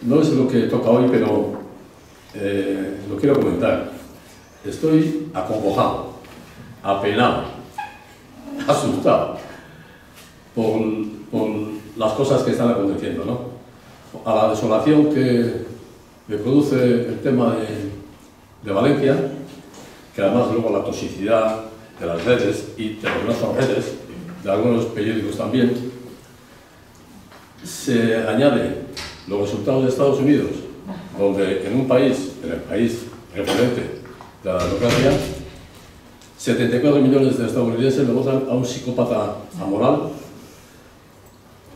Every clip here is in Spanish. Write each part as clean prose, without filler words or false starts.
no es lo que toca hoy, pero lo quiero comentar. Estoy acongojado, apenado, asustado por las cosas que están aconteciendo, ¿no? A la desolación que produce el tema de Valencia, que además luego la toxicidad de las redes y de las no son redes, de algunos periódicos también, se añade los resultados de Estados Unidos, donde en un país, en el país referente de la democracia, 74 millones de estadounidenses le votan a un psicópata amoral,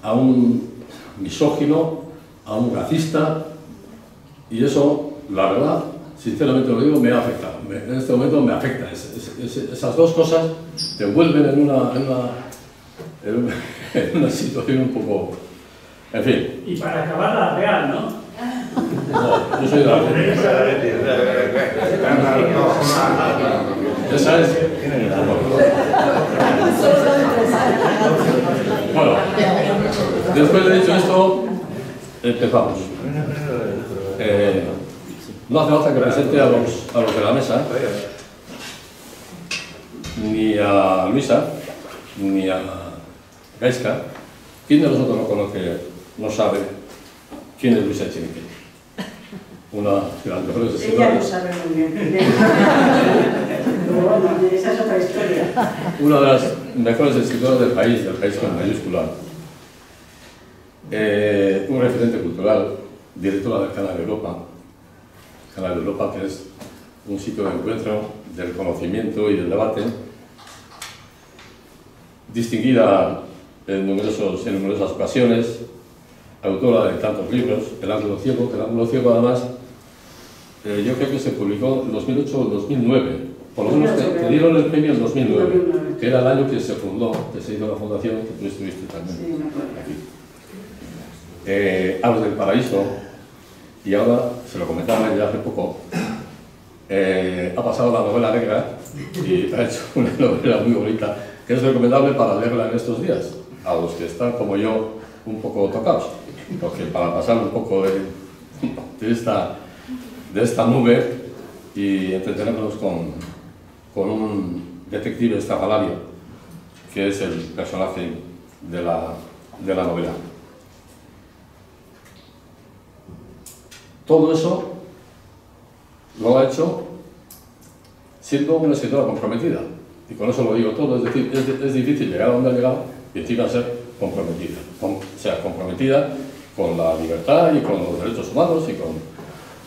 a un misógino, a un racista, y eso, la verdad, sinceramente lo digo, me ha afectado. En este momento me afecta. Esas dos cosas te envuelven en una situación un poco... En fin. Y para acabar la Real, ¿no? No, yo soy de la Real. Esa es... Bueno, después de dicho esto, empezamos. No hace falta que presente a los de la mesa, ni a Luisa, ni a Gaizka. ¿Quién de nosotros no conoce, no sabe quién es Luisa Echenique? Una de las mejores escritoras. Ella lo sabe muy bien. Pero bueno, esa es otra historia. Una de las mejores escritoras del país con mayúscula. Un referente cultural, directora del Canal Europa. Canal Europa, que es un sitio de encuentro del conocimiento y del debate, distinguida en numerosas ocasiones, autora de tantos libros, El ángulo ciego, que El ángulo ciego además, yo creo que se publicó en 2008 o 2009, por lo menos te dieron el premio en 2009, que era el año que se fundó, que se hizo la fundación, que tú estuviste también aquí. Aves del Paraíso, y ahora, se lo comentaba ya hace poco, ha pasado la novela negra y ha hecho una novela muy bonita, que es recomendable para leerla en estos días, a los que están como yo un poco tocados, porque para pasar un poco de esta nube y entretenernos con un detective estrafalario, que es el personaje de la novela. Todo eso lo ha hecho siendo una escritora comprometida. Y con eso lo digo todo, es decir, es difícil llegar a donde ha llegado y encima ser comprometida. O sea, comprometida con la libertad y con los derechos humanos y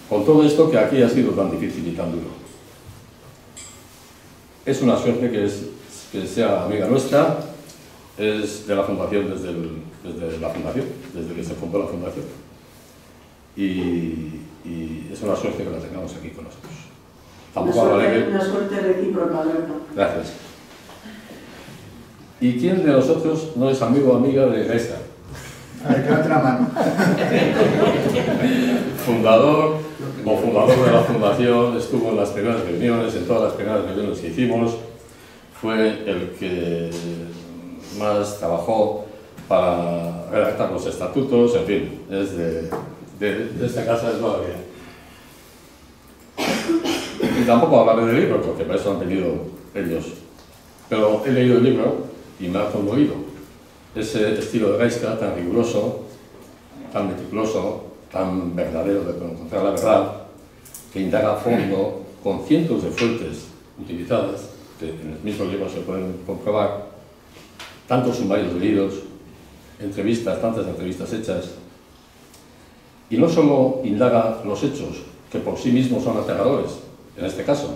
con todo esto que aquí ha sido tan difícil y tan duro. Es una suerte que sea amiga nuestra, es de la fundación desde que se fundó la fundación. Y es una suerte que la tengamos aquí con nosotros. Una suerte recíproca, Alberto. Gracias. ¿Y quién de nosotros no es amigo o amiga de Gaizka? A ver, ¿qué otra mano? Fundador de la fundación, estuvo en las primeras reuniones, en todas las primeras reuniones que hicimos, fue el que más trabajó para redactar los estatutos, en fin, es de esta casa es todavía. Y tampoco hablaré del libro, porque para eso han venido ellos. Pero he leído el libro y me ha conmovido. Ese estilo de Gaizka tan riguroso, tan meticuloso, tan verdadero de encontrar la verdad, que indaga a fondo con cientos de fuentes utilizadas, que en el mismo libro se pueden comprobar, tantos sumarios leídos, entrevistas, tantas entrevistas hechas. Y no solo indaga los hechos, que por sí mismos son aterradores, en este caso,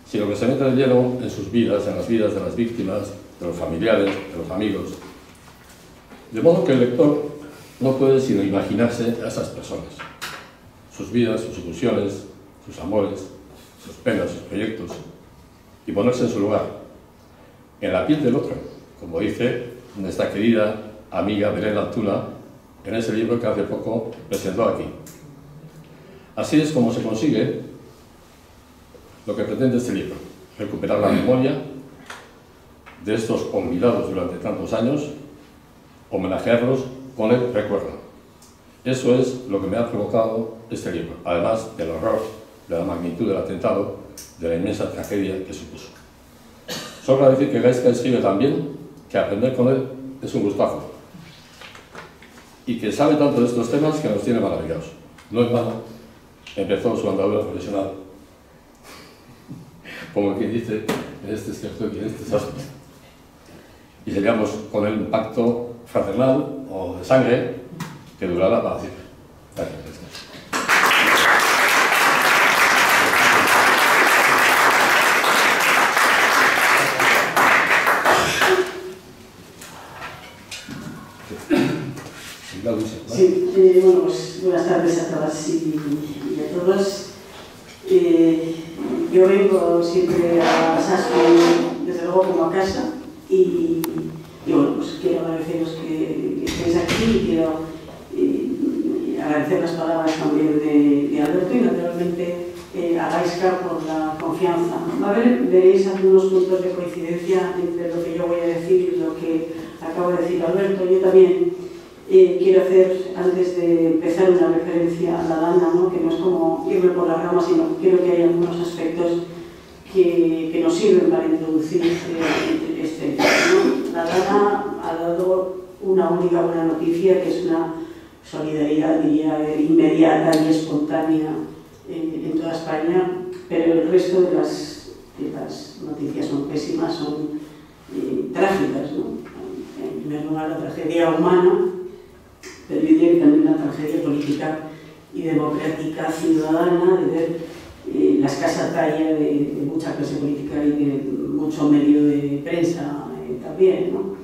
sino que se mete de lleno en sus vidas, en las vidas de las víctimas, de los familiares, de los amigos. De modo que el lector no puede sino imaginarse a esas personas, sus vidas, sus ilusiones, sus amores, sus penas, sus proyectos, y ponerse en su lugar, en la piel del otro, como dice nuestra querida amiga Belén Altuna, en ese libro que hace poco presentó aquí. Así es como se consigue lo que pretende este libro, recuperar la memoria de estos olvidados durante tantos años, homenajearlos con el recuerdo. Eso es lo que me ha provocado este libro, además del horror, de la magnitud del atentado, de la inmensa tragedia que supuso. Sobra decir que Gaizka escribe también que aprender con él es un gustazo y que sabe tanto de estos temas que nos tiene maravillados. No en vano empezó su andadura profesional, como quien dice, en este escritor y en este sastre. Y sellamos con él un pacto fraternal o de sangre que durará para siempre. Gracias. Sí, bueno, pues buenas tardes a todas y a todos. Yo vengo siempre a Sastre, desde luego como a casa, y bueno, pues quiero agradeceros que estéis aquí y quiero agradecer las palabras también de Alberto y naturalmente a Gaizka por la confianza. Veréis algunos puntos de coincidencia entre lo que yo voy a decir y lo que acaba de decir Alberto. Yo también quiero hacer, antes de empezar, una referencia a la Dana, ¿no? Que no es como irme por las ramas, sino que creo que hay algunos aspectos que nos sirven para introducir este tema, ¿no? La Dana ha dado una única buena noticia, que es una solidaridad, diría, inmediata y espontánea en toda España, pero el resto de las noticias son pésimas, son trágicas, ¿no? En primer lugar, la tragedia humana, pero yo diría que también la tragedia política y democrática ciudadana de ver la escasa talla de mucha clase política y de mucho medio de prensa también, ¿no?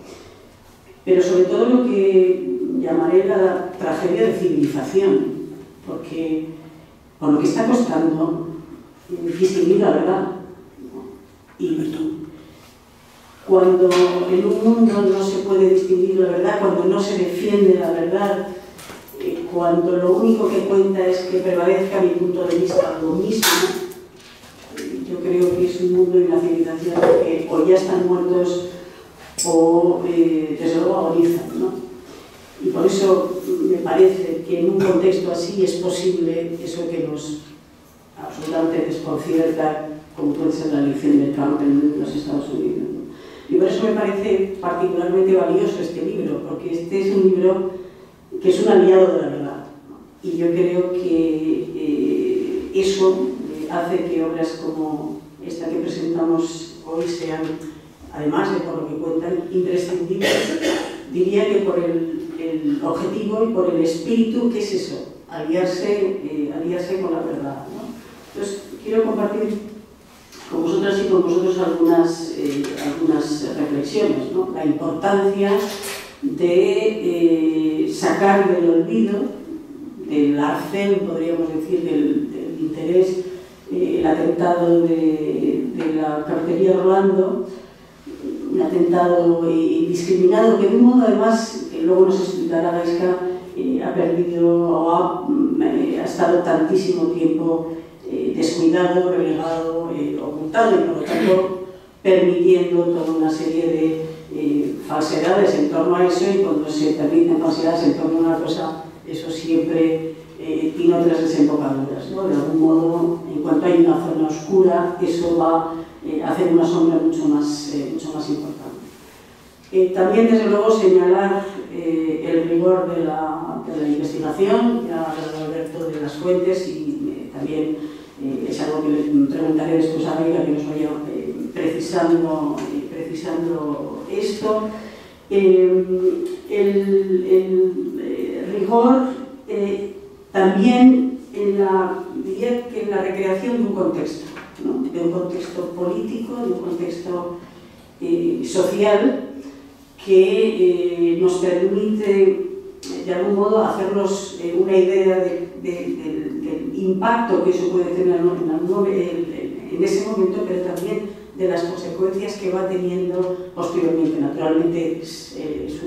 Pero sobre todo lo que llamaré la tragedia de civilización, porque por lo que está costando distinguir la verdad, ¿no? Y cuando en un mundo no se puede distinguir la verdad, cuando no se defiende la verdad, cuando lo único que cuenta es que prevalezca mi punto de vista lo mismo, yo creo que es un mundo y una civilización que o ya están muertos o desde luego agonizan, ¿no? Y por eso me parece que en un contexto así es posible eso que nos absolutamente desconcierta, como puede ser la elección de Trump en los Estados Unidos, ¿no? Y por eso me parece particularmente valioso este libro, porque este es un libro que es un aliado de la verdad, ¿no? Y yo creo que eso hace que obras como esta que presentamos hoy sean, además de por lo que cuentan, imprescindibles. Diría que por el objetivo y por el espíritu, que es eso, aliarse con la verdad, ¿no? Entonces, quiero compartir con vosotras y con vosotros algunas reflexiones, ¿no? La importancia de sacar del olvido, del arcén, podríamos decir, del interés, el atentado de la cafetería Rolando, un atentado indiscriminado que de un modo, además, que luego nos explicará Gaizka, ha perdido o ha estado tantísimo tiempo descuidado, relegado, ocultado y por lo tanto permitiendo toda una serie de falsedades en torno a eso, y cuando se permiten falsedades en torno a una cosa, eso siempre tiene otras desembocaduras, ¿no? De algún modo, en cuanto hay una zona oscura, eso va a hacer una sombra mucho más importante. También, desde luego, señalar el rigor de la investigación, ya ha hablado Alberto de las fuentes, y también es algo que le preguntaré después a Gaizka, que nos vaya precisando esto. El rigor también diría que en la recreación de un contexto, ¿no? De un contexto político, de un contexto social que nos permite de algún modo hacernos una idea del impacto que eso puede tener en ese momento, pero también de las consecuencias que va teniendo posteriormente. Naturalmente es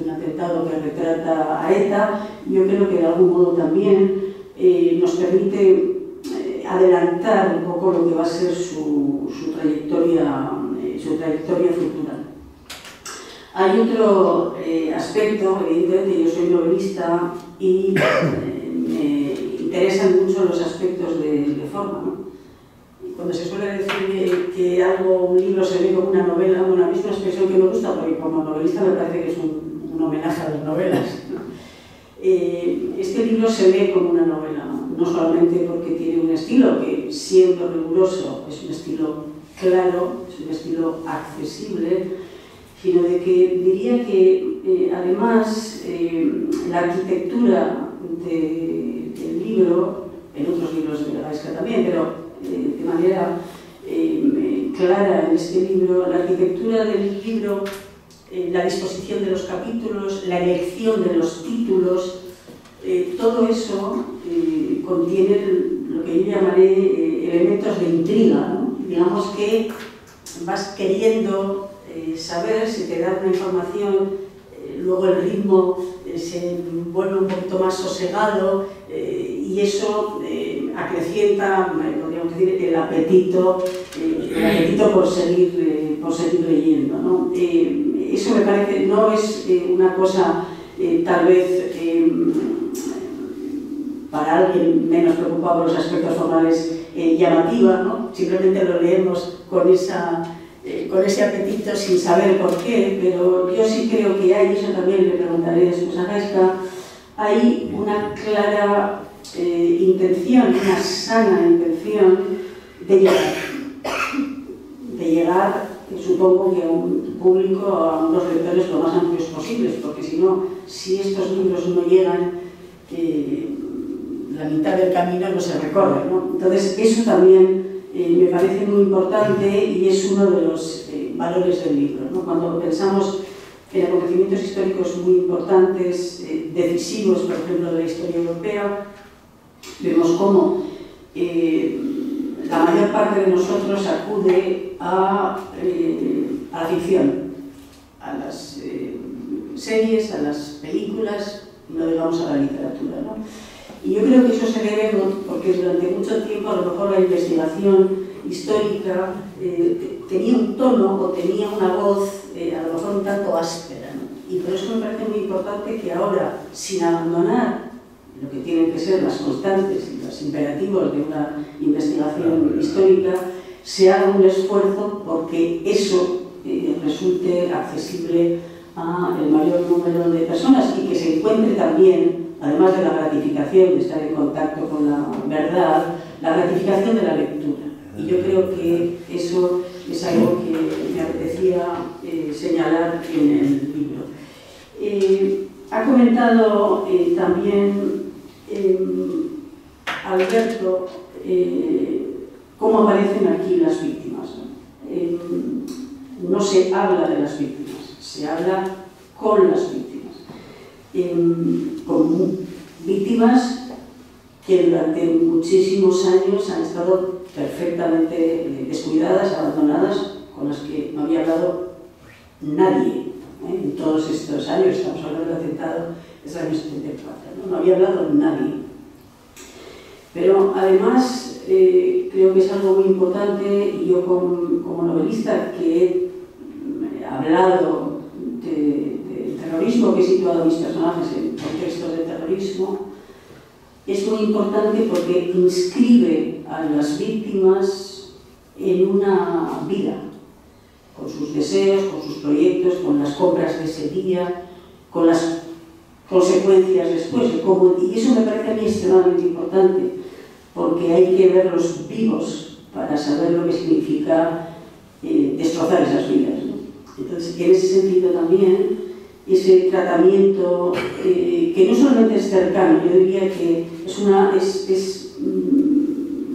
un atentado que retrata a ETA. Yo creo que de algún modo también nos permite adelantar un poco lo que va a ser su trayectoria futura. Hay otro aspecto, evidentemente yo soy novelista, y me interesan mucho los aspectos de forma, ¿no? Y cuando se suele decir que un libro se ve como una novela, bueno, a mí es una expresión que me gusta porque como novelista me parece que es un homenaje a las novelas, ¿no? Este libro se ve como una novela, no solamente porque tiene un estilo que, siendo riguroso, es un estilo claro, es un estilo accesible, sino de que diría que además la arquitectura del libro, en otros libros de Gaisca también, pero de manera clara en este libro, la arquitectura del libro, la disposición de los capítulos, la elección de los títulos, todo eso contiene lo que yo llamaré elementos de intriga, ¿no? Digamos que vas queriendo saber, si te dan una información, luego el ritmo se vuelve un poquito más sosegado y eso acrecienta, podríamos decir, el apetito por seguir leyendo, ¿no? Eso me parece, no es una cosa tal vez para alguien menos preocupado por los aspectos formales llamativa, ¿no? Simplemente lo leemos con ese apetito sin saber por qué, pero yo sí creo que hay, eso también le preguntaré después a Gaisca, hay una clara intención, una sana intención de llegar, supongo que a un público, a unos lectores lo más amplios posibles, porque si no, si estos libros no llegan, la mitad del camino no se recorre, ¿no? Entonces, eso también me parece muy importante y es uno de los valores del libro, ¿no? Cuando pensamos en acontecimientos históricos muy importantes, decisivos, por ejemplo, de la historia europea, vemos cómo la mayor parte de nosotros acude a la ficción, a las series, a las películas, no digamos a la literatura, ¿no? Y yo creo que eso se debe porque durante mucho tiempo a lo mejor la investigación histórica tenía un tono o tenía una voz a lo mejor un tanto áspera, ¿no? Y por eso me parece muy importante que ahora, sin abandonar lo que tienen que ser las constantes y los imperativos de una investigación histórica, se haga un esfuerzo porque eso resulte accesible al mayor número de personas y que se encuentre también, además de la gratificación de estar en contacto con la verdad, la gratificación de la lectura. Y yo creo que eso es algo que me apetecía señalar en el libro. Ha comentado también Alberto cómo aparecen aquí las víctimas, ¿no? No se habla de las víctimas, se habla con las víctimas. Con víctimas que durante muchísimos años han estado perfectamente descuidadas, abandonadas, con las que no había hablado nadie. En todos estos años, estamos hablando del atentado del año 74, no había hablado nadie. Pero además creo que es algo muy importante y yo como novelista que he hablado del terrorismo, que he situado a mis personajes en contextos de terrorismo, es muy importante porque inscribe a las víctimas en una vida, con sus deseos, con sus proyectos, con las compras de ese día, con las consecuencias después de cómo, y eso me parece a mí extremadamente importante porque hay que verlos vivos para saber lo que significa destrozar esas vidas, ¿no? Entonces, en ese sentido también, ese tratamiento que no solamente es cercano, yo diría que es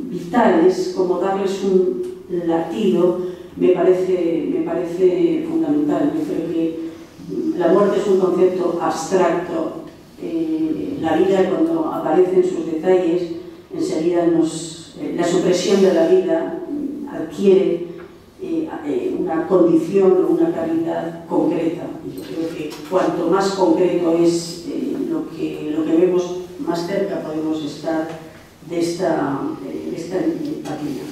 vital, es como darles un latido, me parece fundamental. Yo creo que la muerte es un concepto abstracto. La vida, cuando aparecen sus detalles, enseguida la supresión de la vida adquiere una condición o una calidad concreta. Y yo creo que cuanto más concreto es lo que vemos, más cerca podemos estar de esta empatía.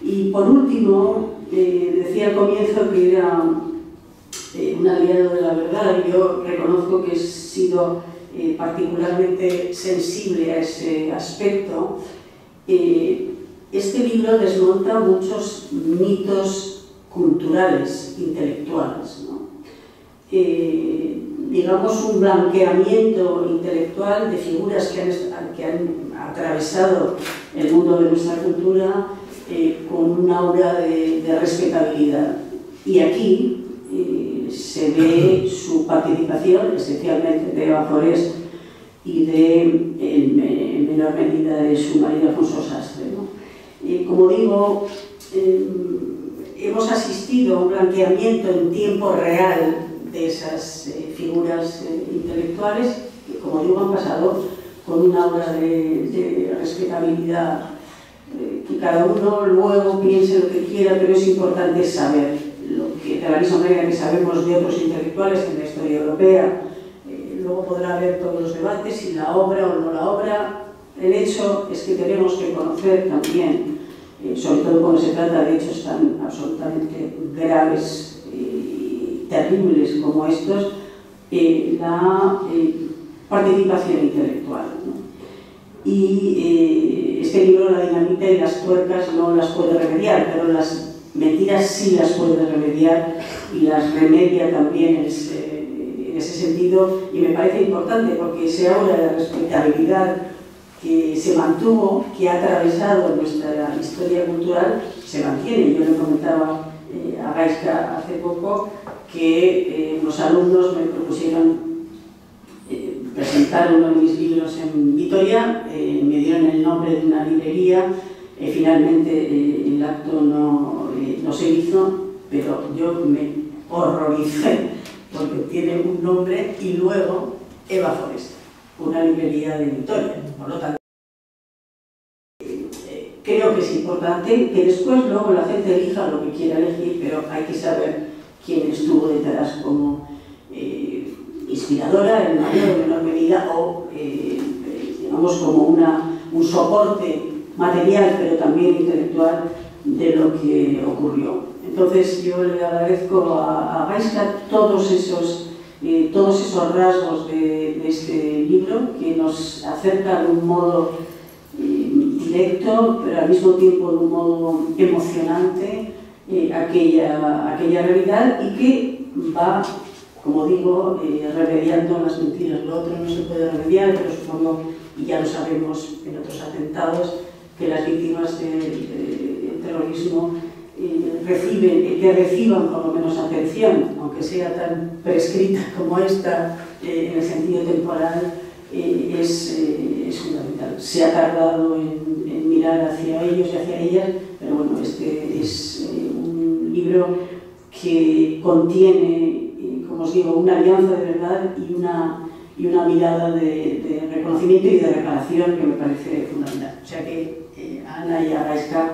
Y por último, decía al comienzo que era un aliado de la verdad, y yo reconozco que he sido particularmente sensible a ese aspecto, este libro desmonta muchos mitos culturales, intelectuales, ¿no? Digamos, un blanqueamiento intelectual de figuras que han atravesado el mundo de nuestra cultura con un aura de respetabilidad. Y aquí se ve su participación, especialmente de Eva Forés y en menor medida de su marido Alfonso Sastre, ¿no? Como digo, hemos asistido a un blanqueamiento en tiempo real de esas figuras intelectuales que, como digo, han pasado con una aura de respetabilidad, que cada uno luego piense lo que quiera, pero es importante saber lo que, de la misma manera que sabemos de otros intelectuales en la historia europea. Luego podrá haber todos los debates, si la obra o no la obra. El hecho es que tenemos que conocer también, sobre todo cuando se trata de hechos tan absolutamente graves y terribles como estos, la participación intelectual, ¿no? Y este libro, La dinamita y las tuercas, no las puede remediar, pero las mentiras sí las puede remediar y las remedia también en ese sentido, y me parece importante porque ese aura de respetabilidad que se mantuvo, que ha atravesado nuestra historia cultural, se mantiene. Yo le comentaba a Gaizka hace poco que unos alumnos me propusieron presentar uno de mis libros en Vitoria, me dieron el nombre de una librería, finalmente el acto no se hizo, pero yo me horroricé porque tiene un nombre y luego Eva Forés, una librería de Vitoria. Por lo tanto, creo que es importante que después luego la gente elija lo que quiera elegir, pero hay que saber quién estuvo detrás como inspiradora en mayor o menor medida, o digamos como un soporte material pero también intelectual de lo que ocurrió. Entonces yo le agradezco a Gaizka todos esos rasgos de este libro que nos acerca de un modo directo, pero al mismo tiempo de un modo emocionante aquella realidad, y que va, como digo, remediando las mentiras. Lo otro no se puede remediar, pero supongo, y ya lo sabemos en otros atentados, que las víctimas del terrorismo reciban por lo menos atención, aunque sea tan prescrita como esta en el sentido temporal, es fundamental. Se ha tardado en mirar hacia ellos y hacia ellas, pero bueno, este es un libro que contiene, como os digo, una alianza de verdad y una mirada de reconocimiento y de reparación que me parece fundamental. O sea que a Ana y a Gaizka,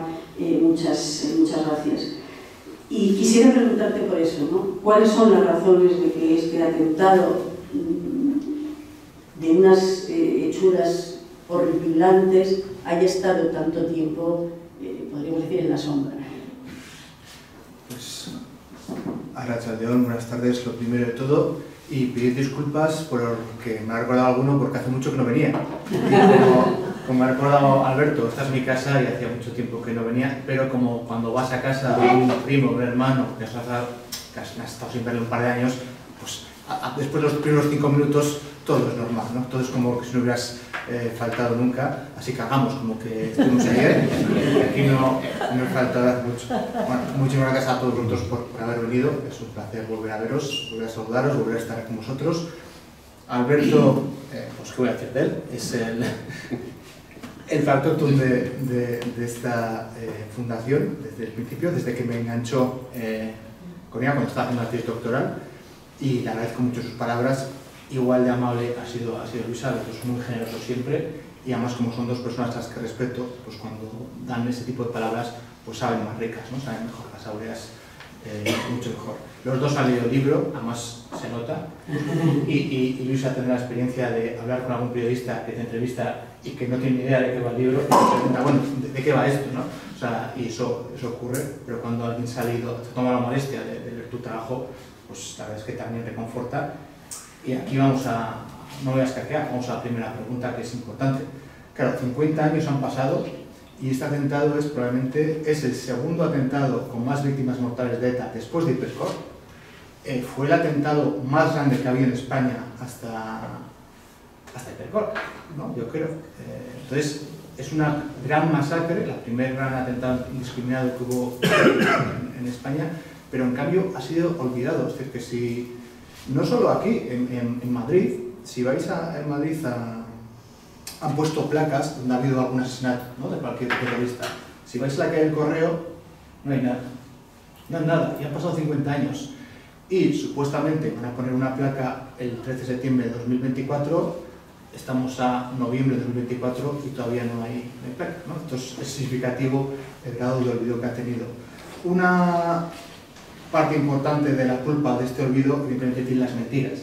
muchas gracias. Y quisiera preguntarte por eso, ¿no? ¿Cuáles son las razones de que este atentado, de unas hechuras horripilantes, haya estado tanto tiempo, podríamos decir, en la sombra? Pues, Arratsaldeon, buenas tardes, lo primero de todo, y pedir disculpas porque me ha recordado alguno porque hace mucho que no venía. Como me ha recordado Alberto, esta es mi casa y hacía mucho tiempo que no venía, pero como cuando vas a casa de un primo, un hermano, que has estado sin verlo un par de años, pues después de los primeros 5 minutos todo es normal, ¿no? Todo es como que si no hubieras faltado nunca, así que hagamos como que estuvimos ayer y aquí no he faltado hace mucho. Bueno, muchísimas gracias a todos vosotros por haber venido, es un placer volver a veros, volver a saludaros, volver a estar con vosotros. Alberto, pues qué voy a decir de él, es el factotum de esta fundación desde el principio, desde que me enganchó con ella cuando estaba haciendo la tesis doctoral, y le agradezco mucho sus palabras. Igual de amable ha sido Luisa, los dos muy generosos siempre, y además como son dos personas a las que respeto, pues cuando dan ese tipo de palabras pues saben más ricas, ¿no? Saben mejor, las saboreas mucho mejor. Los dos han leído el libro, además se nota, y Luisa tendrá la experiencia de hablar con algún periodista que te entrevista y que no tiene ni idea de qué va el libro, y te pregunta, bueno, ¿de qué va esto? ¿No? O sea, y eso ocurre, pero cuando alguien se toma la molestia de leer tu trabajo, pues la verdad es que también reconforta. Y aquí vamos a no voy a escaquear, vamos a la primera pregunta que es importante. Claro, 50 años han pasado y este atentado probablemente es el segundo atentado con más víctimas mortales de ETA después de Hipercor. Fue el atentado más grande que había en España hasta Hipercor, ¿no? Yo creo. Entonces, es una gran masacre, la primer gran atentado indiscriminado que hubo en España, pero en cambio ha sido olvidado. Es decir, que si, no solo aquí, en Madrid, si vais en Madrid han puesto placas donde ha habido algún asesinato, ¿no?, de cualquier terrorista. Si vais a la calle del Correo, no hay nada. No hay nada, y han pasado 50 años. Y supuestamente van a poner una placa el 13 de septiembre de 2024, estamos a noviembre de 2024 y todavía no hay placa, ¿no? Entonces es significativo el grado de olvido que ha tenido. Una parte importante de la culpa de este olvido, evidentemente, tiene las mentiras.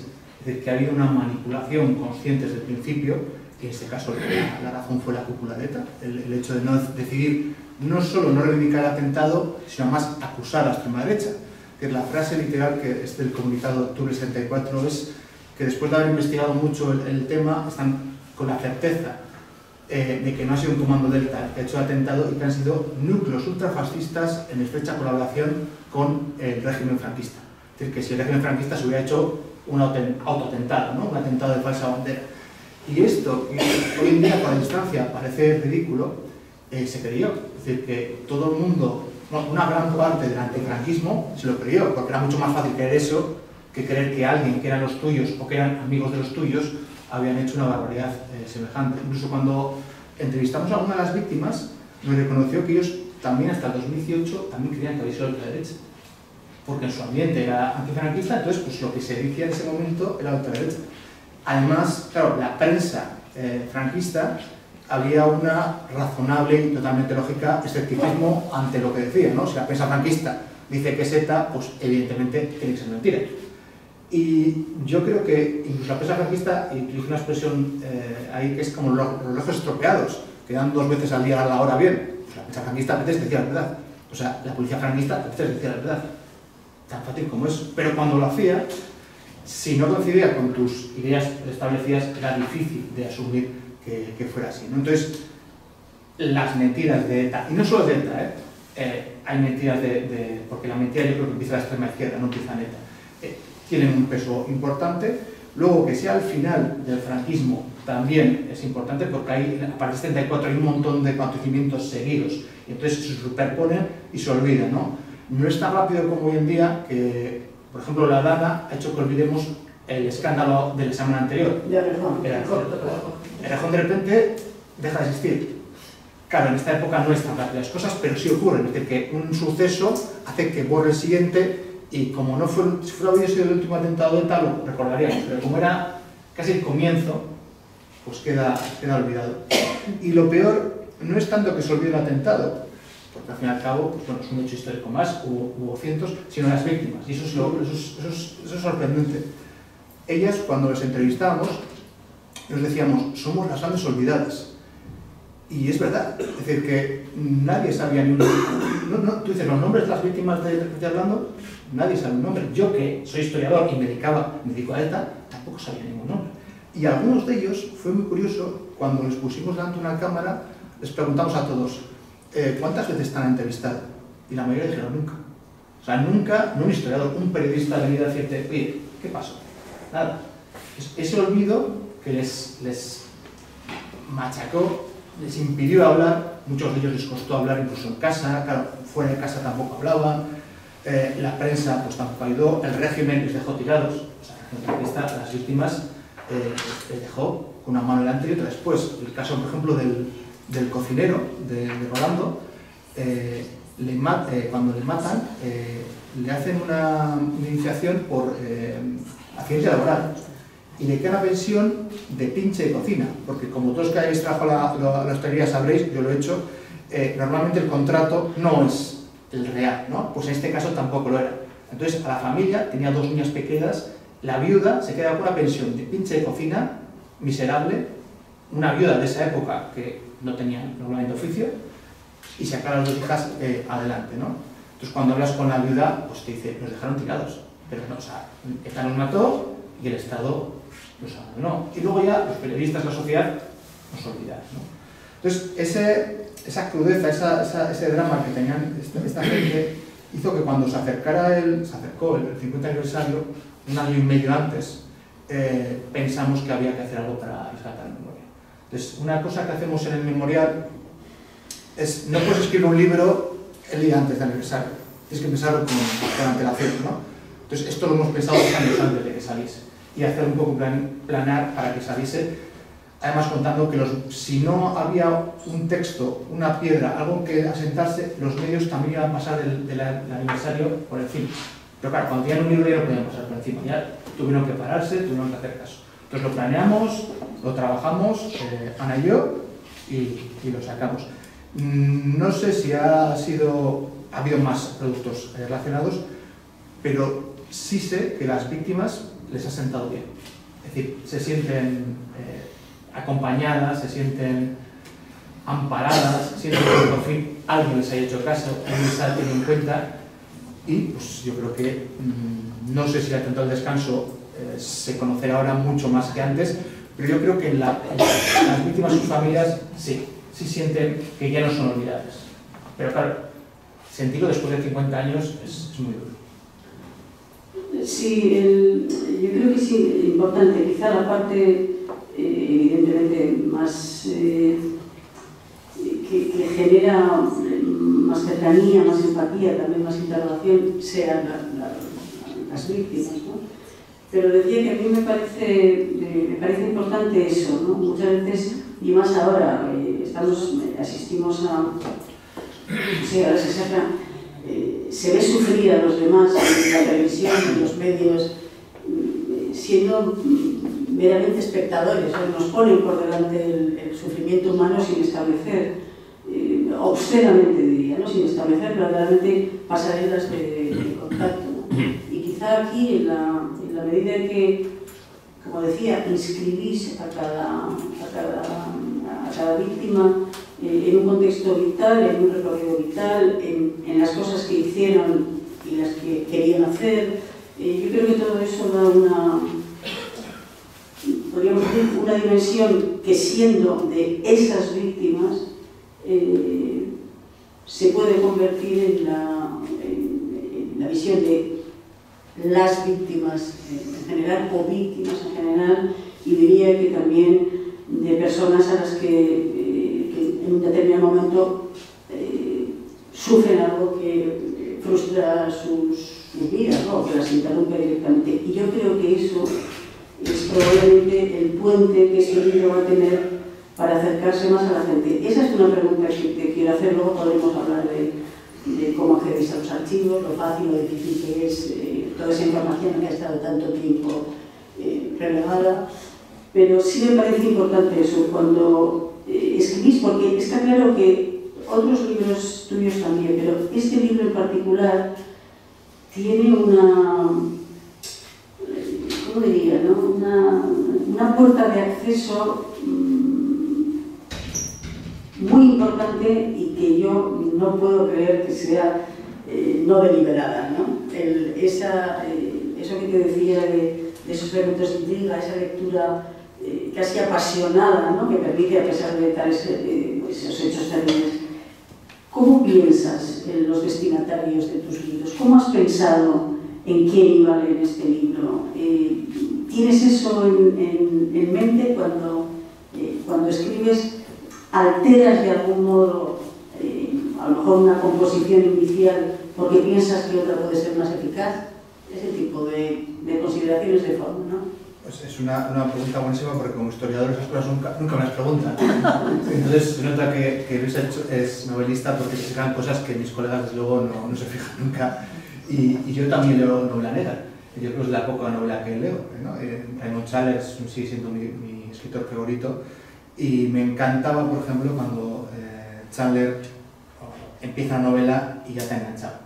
Es decir, que ha habido una manipulación consciente desde el principio, y en este caso la razón fue la cúpula de ETA, el hecho de no decidir, no solo no reivindicar el atentado, sino más acusar a la extrema derecha. Que la frase literal que es del comunicado de octubre 74 es que después de haber investigado mucho el tema, están con la certeza de que no ha sido un comando Delta el que ha hecho el atentado y que han sido núcleos ultrafascistas en estrecha colaboración con el régimen franquista. Es decir, que si el régimen franquista se hubiera hecho un autoatentado, ¿no?, un atentado de falsa bandera. Y esto, que hoy en día con la distancia parece ridículo, se creyó. Es decir, que todo el mundo, una gran parte del antifranquismo se lo creyó, porque era mucho más fácil creer eso que creer que alguien que eran los tuyos o que eran amigos de los tuyos habían hecho una barbaridad semejante. Incluso cuando entrevistamos a una de las víctimas, nos reconoció que ellos también hasta el 2018 también creían que había sido de la derecha, porque en su ambiente era antifranquista, entonces pues lo que se decía en ese momento era de la derecha. Además, claro, la prensa franquista, había una razonable y totalmente lógica escepticismo ante lo que decía, ¿no? Si la prensa franquista dice que es ETA, pues evidentemente tiene que ser mentira. Y yo creo que incluso la prensa franquista utiliza una expresión ahí que es como los relojes estropeados, que dan 2 veces al día a la hora bien. Pues la prensa franquista a veces decía la verdad. O sea, la policía franquista a veces decía la verdad. Tan fácil como eso. Pero cuando lo hacía, si no coincidía con tus ideas establecidas, era difícil de asumir que fuera así, ¿no? Entonces, las mentiras de ETA, y no solo de ETA, hay mentiras porque la mentira yo creo que empieza a la extrema izquierda, no empieza en ETA, tienen un peso importante. Luego, que sea al final del franquismo también es importante, porque ahí, a partir del 74 hay un montón de acontecimientos seguidos, y entonces se superponen y se olvidan, ¿no? No es tan rápido como hoy en día que, por ejemplo, la Dana ha hecho que olvidemos el escándalo del examen anterior. De Errejón. Errejón de repente deja de existir. Claro, en esta época no es tan rápido las cosas, pero sí ocurren. Es decir, que un suceso hace que borre el siguiente, y como no fue, si hubiera sido el último atentado de ETA, lo recordaríamos, pero como era casi el comienzo, pues queda olvidado. Y lo peor no es tanto que se olvide el atentado, porque al fin y al cabo, pues bueno, es un hecho histórico más, hubo cientos, sino las víctimas, y eso es sorprendente. Ellas, cuando les entrevistábamos, nos decíamos, somos las grandes olvidadas. Y es verdad, es decir, que nadie sabía ni un nombre. Tú dices, los nombres de las víctimas de que estoy hablando, nadie sabe un nombre. Yo, que soy historiador y me dedico a ETA, tampoco sabía ningún nombre. Y algunos de ellos, fue muy curioso, cuando les pusimos delante una cámara, les preguntamos a todos, ¿cuántas veces están entrevistados? Y la mayoría dijeron nunca. O sea, nunca, no un historiador, un periodista ha venido a decirte, oye, ¿qué pasó? Nada. Ese olvido que les machacó, les impidió hablar, muchos de ellos les costó hablar incluso en casa, claro, fuera de casa tampoco hablaban, la prensa pues tampoco ayudó, el régimen les dejó tirados, o sea, las víctimas les dejó con una mano delante y otra después. El caso, por ejemplo, del cocinero de Rolando, cuando le matan, le hacen una iniciación por accidente laboral y le queda una pensión de pinche de cocina, porque como todos que habéis trabajado la hostelería sabréis, yo lo he hecho, normalmente el contrato no es el real, ¿no? Pues en este caso tampoco lo era. Entonces a la familia, tenía 2 niñas pequeñas, la viuda se queda con una pensión de pinche de cocina miserable, una viuda de esa época que no tenía normalmente oficio, y sacar a las 2 hijas adelante, ¿no? Entonces cuando hablas con la viuda, pues te dice, nos dejaron tirados, pero no, o sea, ETA nos mató, y el Estado los abandonó. Y luego ya los periodistas, la sociedad, nos olvidaron, ¿no? Entonces, esa crudeza, ese drama que tenían esta gente hizo que cuando se acercó el 50 aniversario, un año y medio antes, pensamos que había que hacer algo para rescatar la memoria. Entonces, una cosa que hacemos en el memorial es, no puedes escribir un libro el día antes del aniversario, tienes que pensarlo con antelación, ¿no? Entonces, esto lo hemos pensado 2 años antes de que saliese y hacer un poco planar para que saliese, además contando que si no había un texto, una piedra, algo que asentarse, los medios también iban a pasar del aniversario por encima. Pero claro, cuando tenían un libro ya no podían pasar por encima, ya tuvieron que pararse, tuvieron que hacer caso. Entonces lo planeamos, lo trabajamos, Ana y yo, y lo sacamos. No sé si ha habido más productos relacionados, pero sí sé que las víctimas les ha sentado bien. Es decir, se sienten acompañadas, se sienten amparadas, sienten que por fin alguien les ha hecho caso, alguien les ha tenido en cuenta, y pues yo creo que, no sé si atento al descanso se conocerá ahora mucho más que antes, pero yo creo que las víctimas y sus familias sí sienten que ya no son olvidadas. Pero claro, sentirlo después de 50 años es muy duro. Sí, yo creo que sí, importante, quizá la parte evidentemente más que genera más cercanía, más empatía, también más interrelación, sean las víctimas, ¿no? Pero decía que a mí me parece importante eso, ¿no? Muchas veces, y más ahora, asistimos a la se ve sufrir a los demás en la televisión, en los medios, siendo meramente espectadores, nos ponen por delante el sufrimiento humano sin establecer, obscenamente diría, ¿no? Sin establecer verdaderamente pasarelas de contacto, ¿no? Y quizá aquí, en la medida en que, como decía, inscribís a cada víctima en un contexto vital, en un recorrido vital, en las cosas que hicieron y las que querían hacer, yo creo que todo eso da podríamos decir, una dimensión que, siendo de esas víctimas, se puede convertir en la visión de las víctimas en general, o víctimas en general, y diría que también de personas a las que en un determinado momento sufren algo que frustra sus vidas, ¿no? O que las interrumpe directamente. Y yo creo que eso es probablemente el puente que este libro va a tener para acercarse más a la gente. Esa es una pregunta que te quiero hacer, luego podremos hablar de cómo accedéis a los archivos, lo fácil, lo difícil que es, toda esa información que ha estado tanto tiempo relegada. Pero sí me parece importante eso, cuando escribís, porque está claro que otros libros tuyos también, pero este libro en particular tiene ¿cómo diría, no? Una puerta de acceso muy importante, y que yo no puedo creer que sea no deliberada, ¿no? Eso que te decía de esos elementos de intriga, esa lectura casi apasionada, ¿no? Que permite, a pesar de esos hechos terribles. ¿Cómo piensas en los destinatarios de tus libros? ¿Cómo has pensado en quién iba a leer este libro? ¿Tienes eso en mente cuando escribes? ¿Alteras de algún modo a lo mejor una composición inicial porque piensas que otra puede ser más eficaz? Ese tipo de consideraciones de forma, ¿no? Pues es una pregunta buenísima, porque como historiador esas cosas nunca me las preguntan. Entonces se nota que Luis es novelista, porque se fijan cosas que mis colegas desde luego no se fijan nunca. Y yo también leo novela negra. Yo creo que es la poca novela que leo, ¿no? Raymond Chandler sigue siendo mi escritor favorito, y me encantaba, por ejemplo, cuando Chandler empieza la novela y ya te ha enganchado.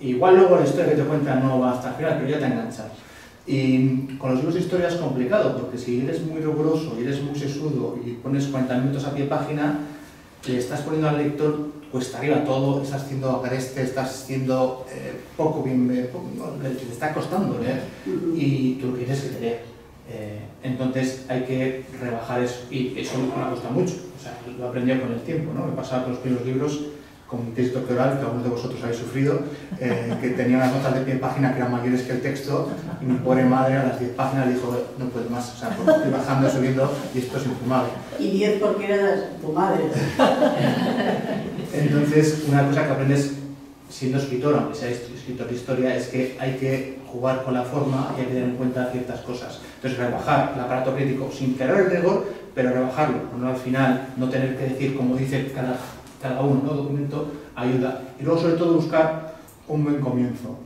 Igual luego la historia que te cuenta no va hasta el final, pero ya te ha enganchado. Y con los libros de historia es complicado, porque si eres muy riguroso y eres muy sesudo y pones 40 minutos a pie de página, le estás poniendo al lector cuesta arriba todo, estás haciendo agreste, estás haciendo poco bien, le está costando leer y tú lo que quieres es que te lea. Entonces hay que rebajar eso y eso me gusta mucho, o sea, lo he aprendido con el tiempo, ¿no? Me pasaba con los primeros libros, con mi tesis doctoral, que algunos de vosotros habéis sufrido, que tenía unas notas de pie de página que eran mayores que el texto y mi pobre madre a las 10 páginas dijo, no puedo más, o sea, porque estoy bajando, subiendo y esto es infumable. Y 10 porque eras tu madre. Entonces, una cosa que aprendes siendo escritor, aunque sea escritor de historia, es que hay que jugar con la forma y hay que tener en cuenta ciertas cosas. Entonces, rebajar el aparato crítico sin perder el rigor, pero rebajarlo, no al final, no tener que decir como dice cada uno, ¿no? Documento, ayuda. Y luego, sobre todo, buscar un buen comienzo.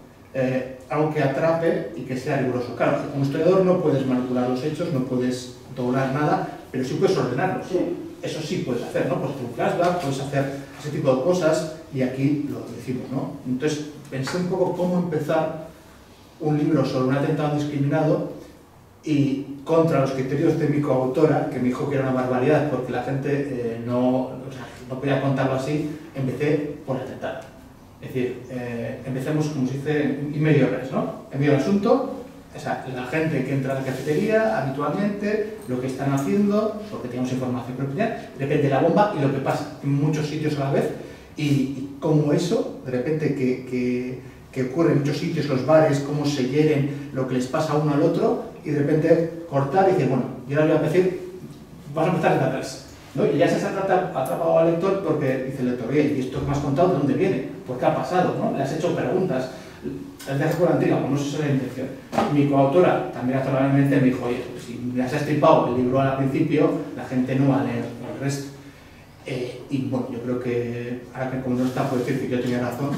Algo que atrape y que sea riguroso. Claro, como historiador no puedes manipular los hechos, no puedes doblar nada, pero sí puedes ordenarlos. Sí. Eso sí puedes hacer, ¿no? Puedes hacer un flashback, puedes hacer ese tipo de cosas y aquí lo decimos, ¿no? Entonces, pensé un poco cómo empezar un libro sobre un atentado indiscriminado y contra los criterios de mi coautora, que me dijo que era una barbaridad porque la gente no podía contarlo así, empecé por el atentado. Es decir, empecemos, como se dice, en medio res, ¿no? En medio del asunto, o sea, la gente que entra a la cafetería habitualmente, lo que están haciendo, porque tenemos información propia, depende de la bomba y lo que pasa en muchos sitios a la vez, y cómo eso, de repente, que ocurre en muchos sitios, los bares, cómo se hieren, lo que les pasa uno al otro, y de repente cortar y decir, bueno, yo ahora voy a decir, vas a empezar desde atrás, ¿no? Y ya se ha atrapado al lector porque dice el lector, oye, ¿y esto que me has contado de dónde viene? ¿Por qué ha pasado? ¿No? Le has hecho preguntas. El de por la antigua, como no sé si es la intención. Mi coautora también actualmente me dijo, oye, si me has estripado el libro al principio, la gente no va a leer el resto. Y bueno, yo creo que, ahora que como no está, puedo decir que yo tenía razón,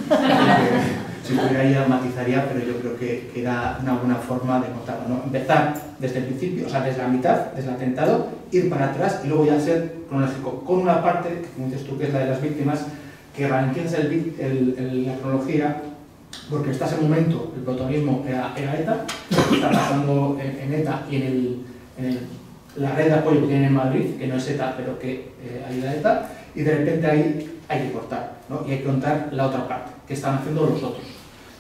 si pudiera ya matizaría, pero yo creo que era una buena forma de contarlo, ¿no? Empezar desde el principio, o sea, desde la mitad, desde el atentado, ir para atrás y luego ya ser cronológico, con una parte, como dices tú, que es la de las víctimas, que ralentiza la cronología, porque hasta ese momento el protagonismo era ETA, está pasando en ETA y en la red de apoyo que tienen en Madrid, que no es ETA, pero que ayuda a ETA, y de repente ahí hay que cortar, ¿no? Y hay que contar la otra parte, que están haciendo los otros.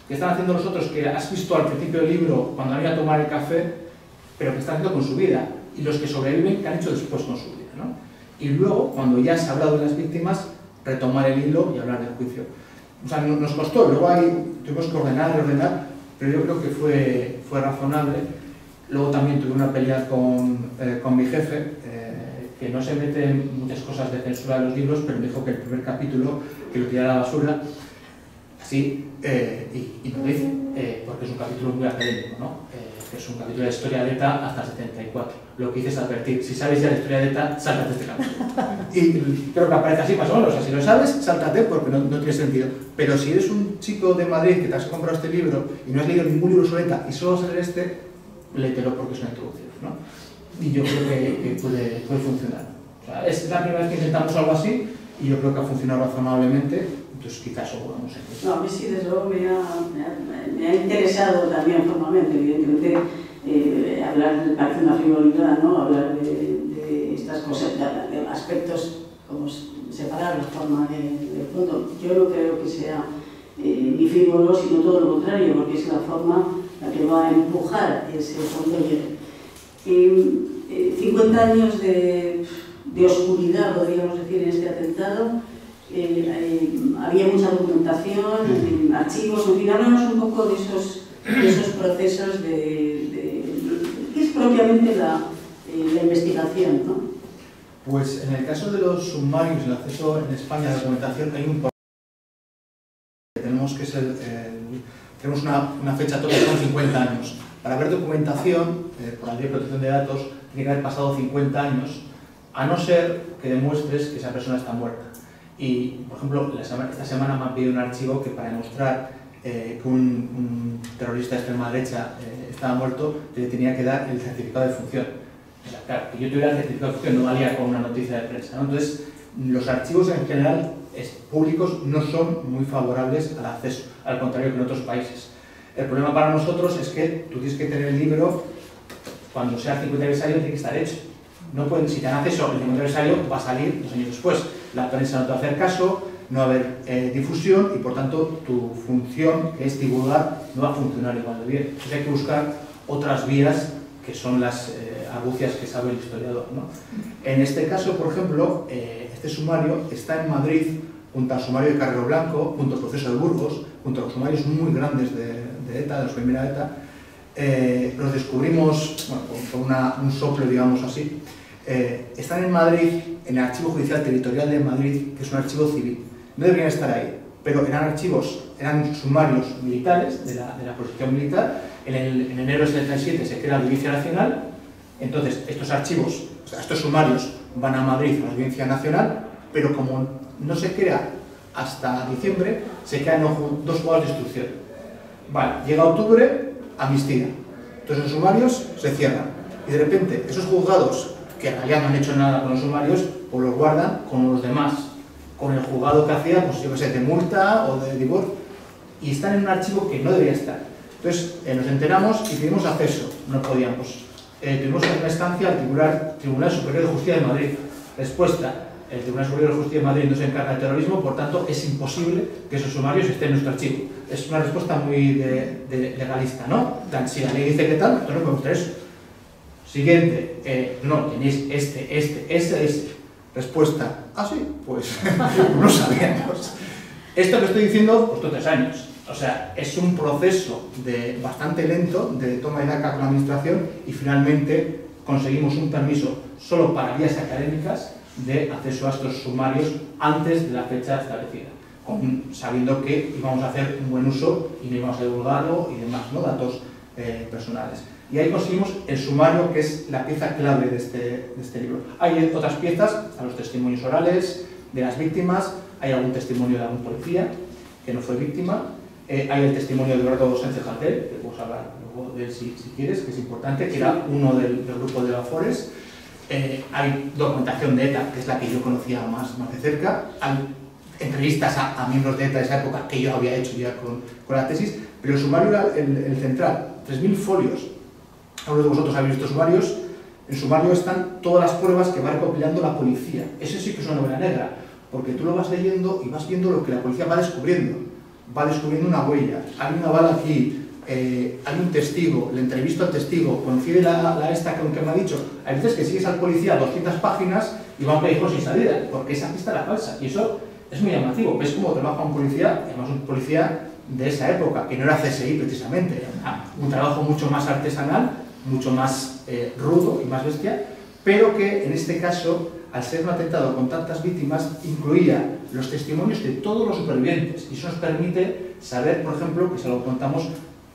Que están haciendo los otros que has visto al principio del libro cuando han ido a tomar el café, pero que están haciendo con su vida, y los que sobreviven, que han hecho después con su vida, ¿no? Y luego, cuando ya se ha hablado de las víctimas, retomar el hilo y hablar del juicio. O sea, nos costó, luego tuvimos que ordenar, pero yo creo que fue razonable. Luego también tuve una pelea con mi jefe, que no se mete en muchas cosas de censura de los libros, pero me dijo que el primer capítulo, que lo tirara a la basura, así, y lo dice, porque es un capítulo muy académico, ¿no? Que es un capítulo de la historia de ETA hasta el 74. Lo que hice es advertir, si sabes ya la historia de ETA, sáltate este capítulo. Y creo que aparece así más o menos, o sea, si lo sabes, sáltate porque no tiene sentido. Pero si eres un chico de Madrid que te has comprado este libro y no has leído ningún libro sobre ETA y solo vas a leer este, léetelo porque es una introducción, ¿no? Y yo creo que puede funcionar. O sea, es la primera vez que intentamos algo así y yo creo que ha funcionado razonablemente, entonces quizás no sé. No, a mí sí, desde luego me ha interesado también formalmente, evidentemente, hablar, me parece una frivolidad, ¿no? Hablar de estas cosas, de aspectos como separar la forma del fondo. Yo no creo que sea ni frívolo, sino todo lo contrario, porque es la forma la que va a empujar ese fondo. 50 años de oscuridad, podríamos decir, en este atentado. Había mucha documentación, archivos, en fin, háblanos un poco de esos procesos que es propiamente la investigación, ¿no? Pues en el caso de los sumarios, el acceso en España a la documentación, hay un tenemos que ser, tenemos una fecha total, son 50 años. Para ver documentación, por la ley de protección de datos, tiene que haber pasado 50 años, a no ser que demuestres que esa persona está muerta. Y, por ejemplo, esta semana me han pedido un archivo que para demostrar que un terrorista de extrema derecha estaba muerto, le tenía que dar el certificado de función. O sea, claro, que yo tuviera el certificado de función no valía con una noticia de prensa, ¿no? Entonces, los archivos en general públicos no son muy favorables al acceso, al contrario que en otros países. El problema para nosotros es que tú tienes que tener el libro, cuando sea el 50 aniversario, tiene que estar hecho. No pueden, si te dan acceso el 50 aniversario, va a salir 2 años después. La prensa no te va a hacer caso, no va a haber difusión y por tanto tu función, que es divulgar, no va a funcionar igual de bien. Entonces hay que buscar otras vías que son las argucias que sabe el historiador, ¿no? En este caso, por ejemplo, este sumario está en Madrid junto al sumario de Carrero Blanco, junto al proceso de Burgos, junto a los sumarios muy grandes de ETA, de la primera ETA. Los descubrimos, bueno, con un soplo, digamos así. Están en Madrid, en el Archivo Judicial Territorial de Madrid, que es un archivo civil. No deberían estar ahí, pero eran archivos, eran sumarios militares de la posición militar. En enero del 77 se crea la Audiencia Nacional. Entonces, estos archivos, o sea, estos sumarios van a Madrid, a la Audiencia Nacional, pero como no se crea hasta diciembre, se crean 2 juzgados de instrucción. Vale, llega octubre, amnistía. Entonces los sumarios se cierran. Y de repente, esos juzgados, que en realidad no han hecho nada con los sumarios, pues los guardan con los demás. Con el juzgado que hacía, pues yo qué sé, de multa o de divorcio. Y están en un archivo que no debería estar. Entonces nos enteramos y pedimos acceso. No podíamos. Tuvimos una instancia al Tribunal Superior de Justicia de Madrid. Respuesta: el Tribunal Superior de Justicia de Madrid no se encarga de terrorismo, por tanto es imposible que esos sumarios estén en nuestro archivo. Es una respuesta muy de legalista, ¿no? Si la ley dice que tal, entonces no podemos tener eso. Siguiente: no, tenéis ese. Respuesta: ah, sí, pues no sabíamos. Esto que estoy diciendo costó 3 años. O sea, es un proceso bastante lento de toma de daca con la administración y finalmente conseguimos un permiso solo para vías académicas de acceso a estos sumarios antes de la fecha establecida, sabiendo que íbamos a hacer un buen uso y no íbamos a divulgarlo y demás, ¿no? Datos personales. Y ahí conseguimos el sumario, que es la pieza clave de este libro. Hay otras piezas, están los testimonios orales de las víctimas, hay algún testimonio de algún policía que no fue víctima, hay el testimonio de Eduardo Sánchez Jatel, que podemos hablar luego de él si quieres, que es importante, que era uno del grupo de Bafores. Hay documentación de ETA, que es la que yo conocía más de cerca. Hay entrevistas a miembros de ETA de esa época que yo había hecho ya con la tesis, pero el sumario era el central, 3.000 folios. Algunos de vosotros habéis visto sumarios. En sumario están todas las pruebas que va recopilando la policía. Eso sí que es una novela negra, porque tú lo vas leyendo y vas viendo lo que la policía va descubriendo. Va descubriendo una huella, hay una bala aquí, hay un testigo, le entrevisto al testigo, coincide la esta que me ha dicho. Hay veces que sigues al policía 200 páginas y va a un callejón sin salida, porque esa pista era falsa. Y eso es muy llamativo. Ves cómo trabaja un policía, además un policía de esa época, que no era CSI precisamente, era un trabajo mucho más artesanal, mucho más rudo y más bestia, pero que en este caso, al ser un atentado con tantas víctimas, incluía los testimonios de todos los supervivientes. Y eso nos permite saber, por ejemplo, que se lo contamos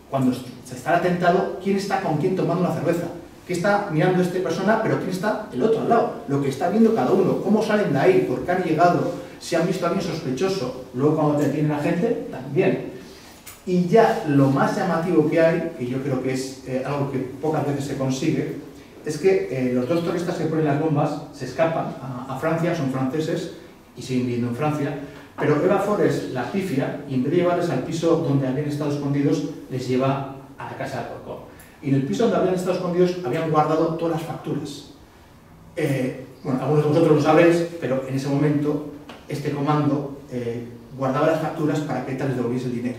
cuando se está el atentado, quién está con quién tomando una cerveza, qué está mirando esta persona, pero quién está el otro al lado, lo que está viendo cada uno, cómo salen de ahí, por qué han llegado, si han visto a alguien sospechoso. Luego cuando detienen a gente, también. Y ya lo más llamativo que hay, que yo creo que es algo que pocas veces se consigue, es que los 2 terroristas que ponen las bombas se escapan a Francia, son franceses y siguen viviendo en Francia, pero Eva Forés la pifia y en vez de llevarles al piso donde habían estado escondidos, les lleva a la casa de Alcorcón. Y en el piso donde habían estado escondidos habían guardado todas las facturas. Bueno, algunos de vosotros lo sabréis, pero en ese momento este comando guardaba las facturas para que ETA les devolviese el dinero.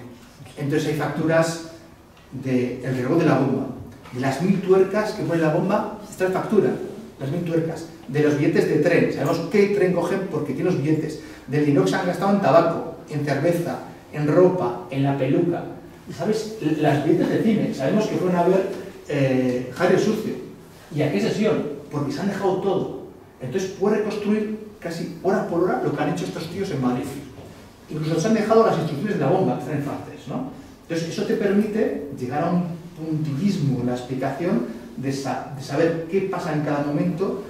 Entonces hay facturas del reloj de la bomba, de las 1000 tuercas que pone la bomba, está la factura, las 1000 tuercas, de los billetes de tren, sabemos qué tren cogen porque tiene los billetes, del dinero que se han gastado en tabaco, en cerveza, en ropa, en la peluca, ¿sabes? Las billetes de cine, sabemos que fueron a ver Harry el Sucio. ¿Y a qué sesión? Porque se han dejado todo. Entonces puede reconstruir casi hora por hora lo que han hecho estos tíos en Madrid. Incluso se han dejado las instrucciones de la bomba, que están en francés, ¿no? Entonces eso te permite llegar a un puntillismo en la explicación de saber qué pasa en cada momento,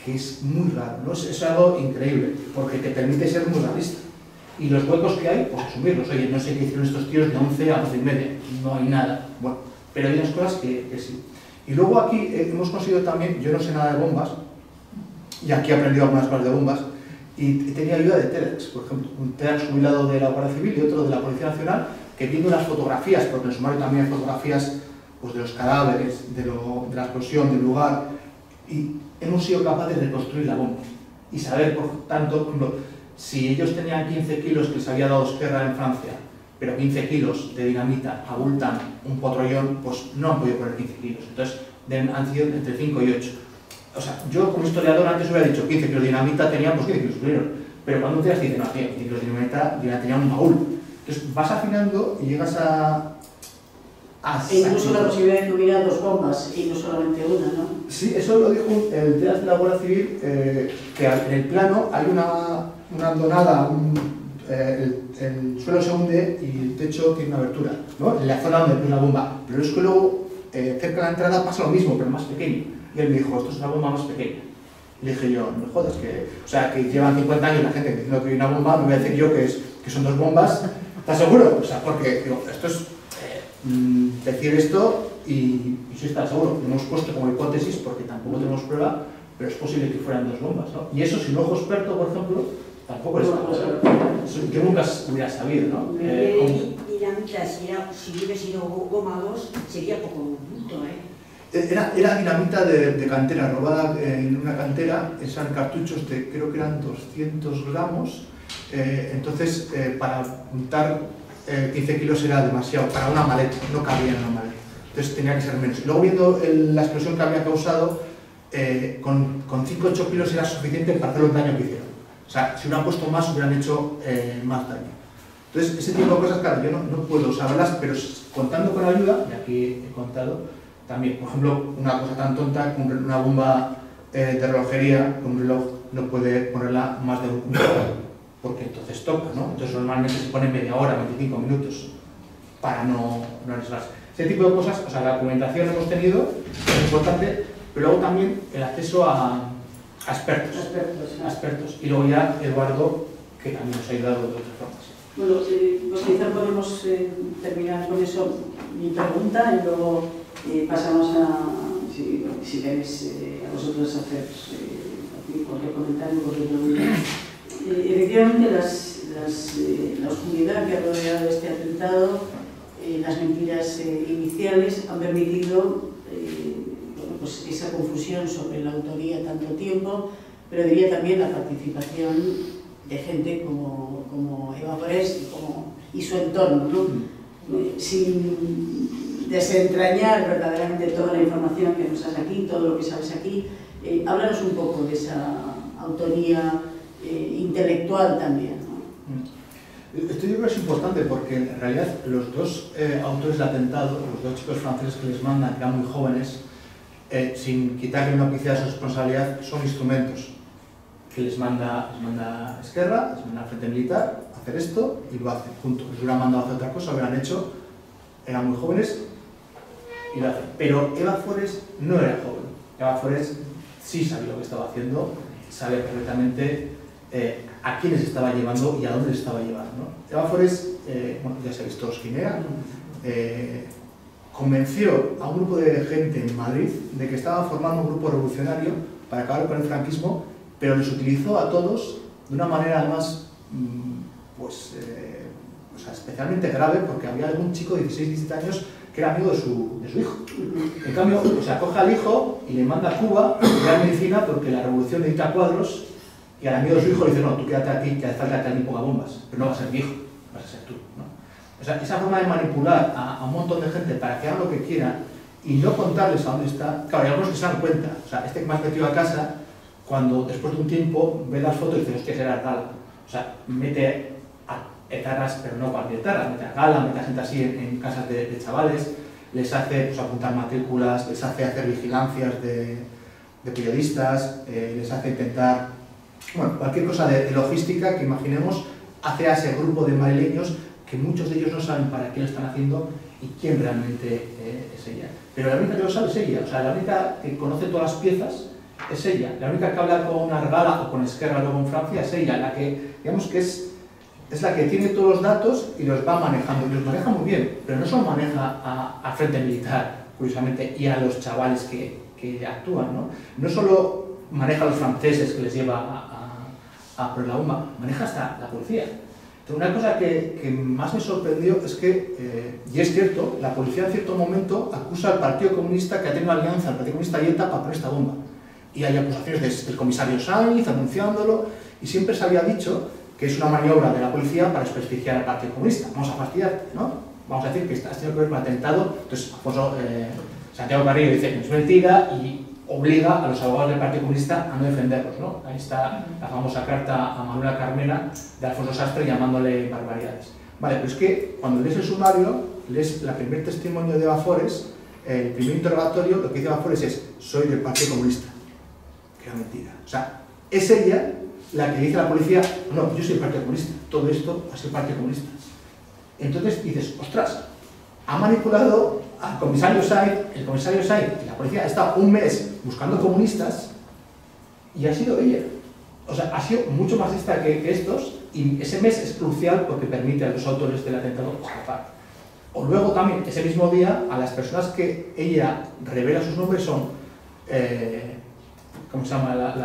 que es muy raro, ¿no? Es algo increíble, porque te permite ser muy realista. Y los huecos que hay, pues asumirlos. Oye, no sé qué hicieron estos tíos de 11 a 11:30, no hay nada. Bueno, pero hay unas cosas que sí. Y luego aquí hemos conseguido también, yo no sé nada de bombas, y aquí he aprendido algunas cosas de bombas, y tenía ayuda de TEDx, por ejemplo, un TEDx jubilado de la Guardia Civil y otro de la Policía Nacional, que viendo las fotografías, porque en el sumario también hay fotografías pues, de los cadáveres, de la explosión, del lugar, Y hemos sido capaces de reconstruir la bomba y saber, por tanto, por ejemplo, si ellos tenían 15 kilos que les había dado Esquerra en Francia, pero 15 kilos de dinamita abultan un potrollón, pues no han podido poner 15 kilos. Entonces, han sido entre 5 y 8. O sea, yo como historiador antes hubiera dicho 15 kilos de dinamita, tenían pues 15 kilos primero. Pero cuando un día te dice, no, tío, 15 kilos de dinamita tenía un baúl. Entonces vas afinando y llegas a E incluso la posibilidad de que hubiera 2 bombas y no solamente una, ¿no? Sí, eso lo dijo el TEAS de la Guardia Civil, que en el plano hay una hondonada, el suelo se hunde y el techo tiene una abertura, ¿no? En la zona donde pone la bomba. Pero es que luego, cerca de la entrada pasa lo mismo, pero más pequeño. Y él me dijo, esto es una bomba más pequeña. Y le dije yo, no me jodas, o sea, que llevan 50 años la gente diciendo que hay una bomba, me voy a decir yo que son 2 bombas. ¿Estás seguro? O sea, porque digo, esto es decir esto y sí está seguro. Lo hemos puesto como hipótesis porque tampoco tenemos prueba, pero es posible que fueran 2 bombas, ¿no? Y eso sin ojo experto, por ejemplo, tampoco es yo nunca hubiera sabido, ¿no? Dinamita, si hubiera sido goma 2, sería poco un punto, ¿eh? Era dinamita de cantera, robada en una cantera, eran cartuchos de, creo que eran 200 gramos, entonces para juntar 15 kilos era demasiado, para una maleta, no cabía en una maleta, entonces tenía que ser menos. Y luego viendo la explosión que había causado, con 5 o 8 kilos era suficiente para hacer el daño que hicieron. O sea, si hubieran puesto más, hubieran hecho más daño. Entonces, ese tipo de cosas, claro, yo no puedo saberlas, pero contando con ayuda, y aquí he contado, también, por ejemplo, una cosa tan tonta como una bomba de relojería, un reloj no puede ponerla más de un minuto, porque entonces toca, ¿no? Entonces normalmente se pone media hora, 25 minutos, para no arriesgarse. Ese tipo de cosas, o sea, la documentación hemos tenido, es importante, pero luego también el acceso a expertos. Y luego ya Eduardo, que también nos ha ayudado de otras formas. Bueno, pues quizá podemos terminar con eso mi pregunta y luego pasamos a, si queréis, a vosotros hacer cualquier comentario, cualquier pregunta. Efectivamente, la oscuridad que ha rodeado este atentado, las mentiras iniciales han permitido bueno, pues esa confusión sobre la autoría tanto tiempo, pero diría también la participación de gente como Eva Forés y su entorno, ¿no? Sin desentrañar verdaderamente toda la información que nos das aquí, todo lo que sabes aquí, háblanos un poco de esa autoría intelectual también, ¿no? Esto yo creo que es importante porque en realidad los 2 autores del atentado, los 2 chicos franceses que les mandan, que eran muy jóvenes, sin quitarle una ápice a su responsabilidad, son instrumentos que les manda Esquerra, les manda al Frente Militar a hacer esto y lo hacen juntos. Les hubieran mandado a hacer otra cosa, hubieran hecho, eran muy jóvenes y lo hacen. Pero Eva Forés no era joven. Eva Forés sí sabía lo que estaba haciendo, sabe perfectamente a quiénes estaba llevando y a dónde les estaba llevando, ¿no? Eva Forés, bueno, ya sabéis todos quién era, convenció a un grupo de gente en Madrid de que estaba formando un grupo revolucionario para acabar con el franquismo, pero les utilizó a todos de una manera además, pues, o sea, especialmente grave, porque había algún chico de 16-17 años que era amigo de su hijo. En cambio, o sea, coge al hijo y le manda a Cuba a estudiar medicina porque la revolución necesita cuadros, y al amigo de su hijo le dice, no, tú quédate aquí, que hace falta que alguien ponga bombas, pero no vas a ser mi hijo, vas a ser tú, ¿no? O sea, esa forma de manipular a un montón de gente para que hagan lo que quieran y no contarles a dónde está, claro, hay algunos que se dan cuenta, o sea, este que me has metido a casa, cuando después de un tiempo ve las fotos y dice, hostia, será tal, o sea, mete a etarras, pero no cualquier etarra, mete a Gala, mete a gente así en casas de chavales, les hace pues, apuntar matrículas, les hace hacer vigilancias de periodistas, les hace intentar, bueno, cualquier cosa de logística que imaginemos, hace a ese grupo de madrileños que muchos de ellos no saben para qué lo están haciendo y quién realmente es ella. Pero la única que lo sabe es ella, o sea, la única que conoce todas las piezas es ella, la única que habla con Argala o con Esquerra luego en Francia es ella, la que, digamos que es la que tiene todos los datos y los va manejando, y los maneja muy bien, pero no solo maneja al Frente Militar, curiosamente, y a los chavales que actúan, ¿no? No solo maneja a los franceses que les lleva por la bomba, maneja hasta la policía. Entonces, una cosa que más me sorprendió es que, y es cierto, la policía en cierto momento acusa al Partido Comunista que ha tenido alianza al Partido Comunista y ETA para poner esta bomba. y hay acusaciones del comisario Sainz anunciándolo, y siempre se había dicho que es una maniobra de la policía para desprestigiar al Partido Comunista. Vamos a fastidiarte, ¿no? Vamos a decir que has tenido que ver con un atentado. Entonces, Santiago Carrillo dice que es mentira y obliga a los abogados del Partido Comunista a no defenderlos, ¿no? Ahí está la famosa carta a Manuela Carmena de Alfonso Sastre llamándole barbaridades. Vale, pero es que cuando lees el sumario, lees el primer testimonio de Bafores, el primer interrogatorio, lo que dice Bafores es: soy del Partido Comunista. Que era mentira. O sea, es ella la que dice a la policía: no, yo soy el Partido Comunista, todo esto ha sido el Partido Comunista. Entonces dices: ostras, ha manipulado al comisario Sainz, el comisario Sainz y la policía ha estado un mes buscando comunistas y ha sido ella. O sea, ha sido mucho más lista que estos, y ese mes es crucial porque permite a los autores del atentado escapar. O luego también, ese mismo día, a las personas que ella revela sus nombres son, ¿cómo se llama? O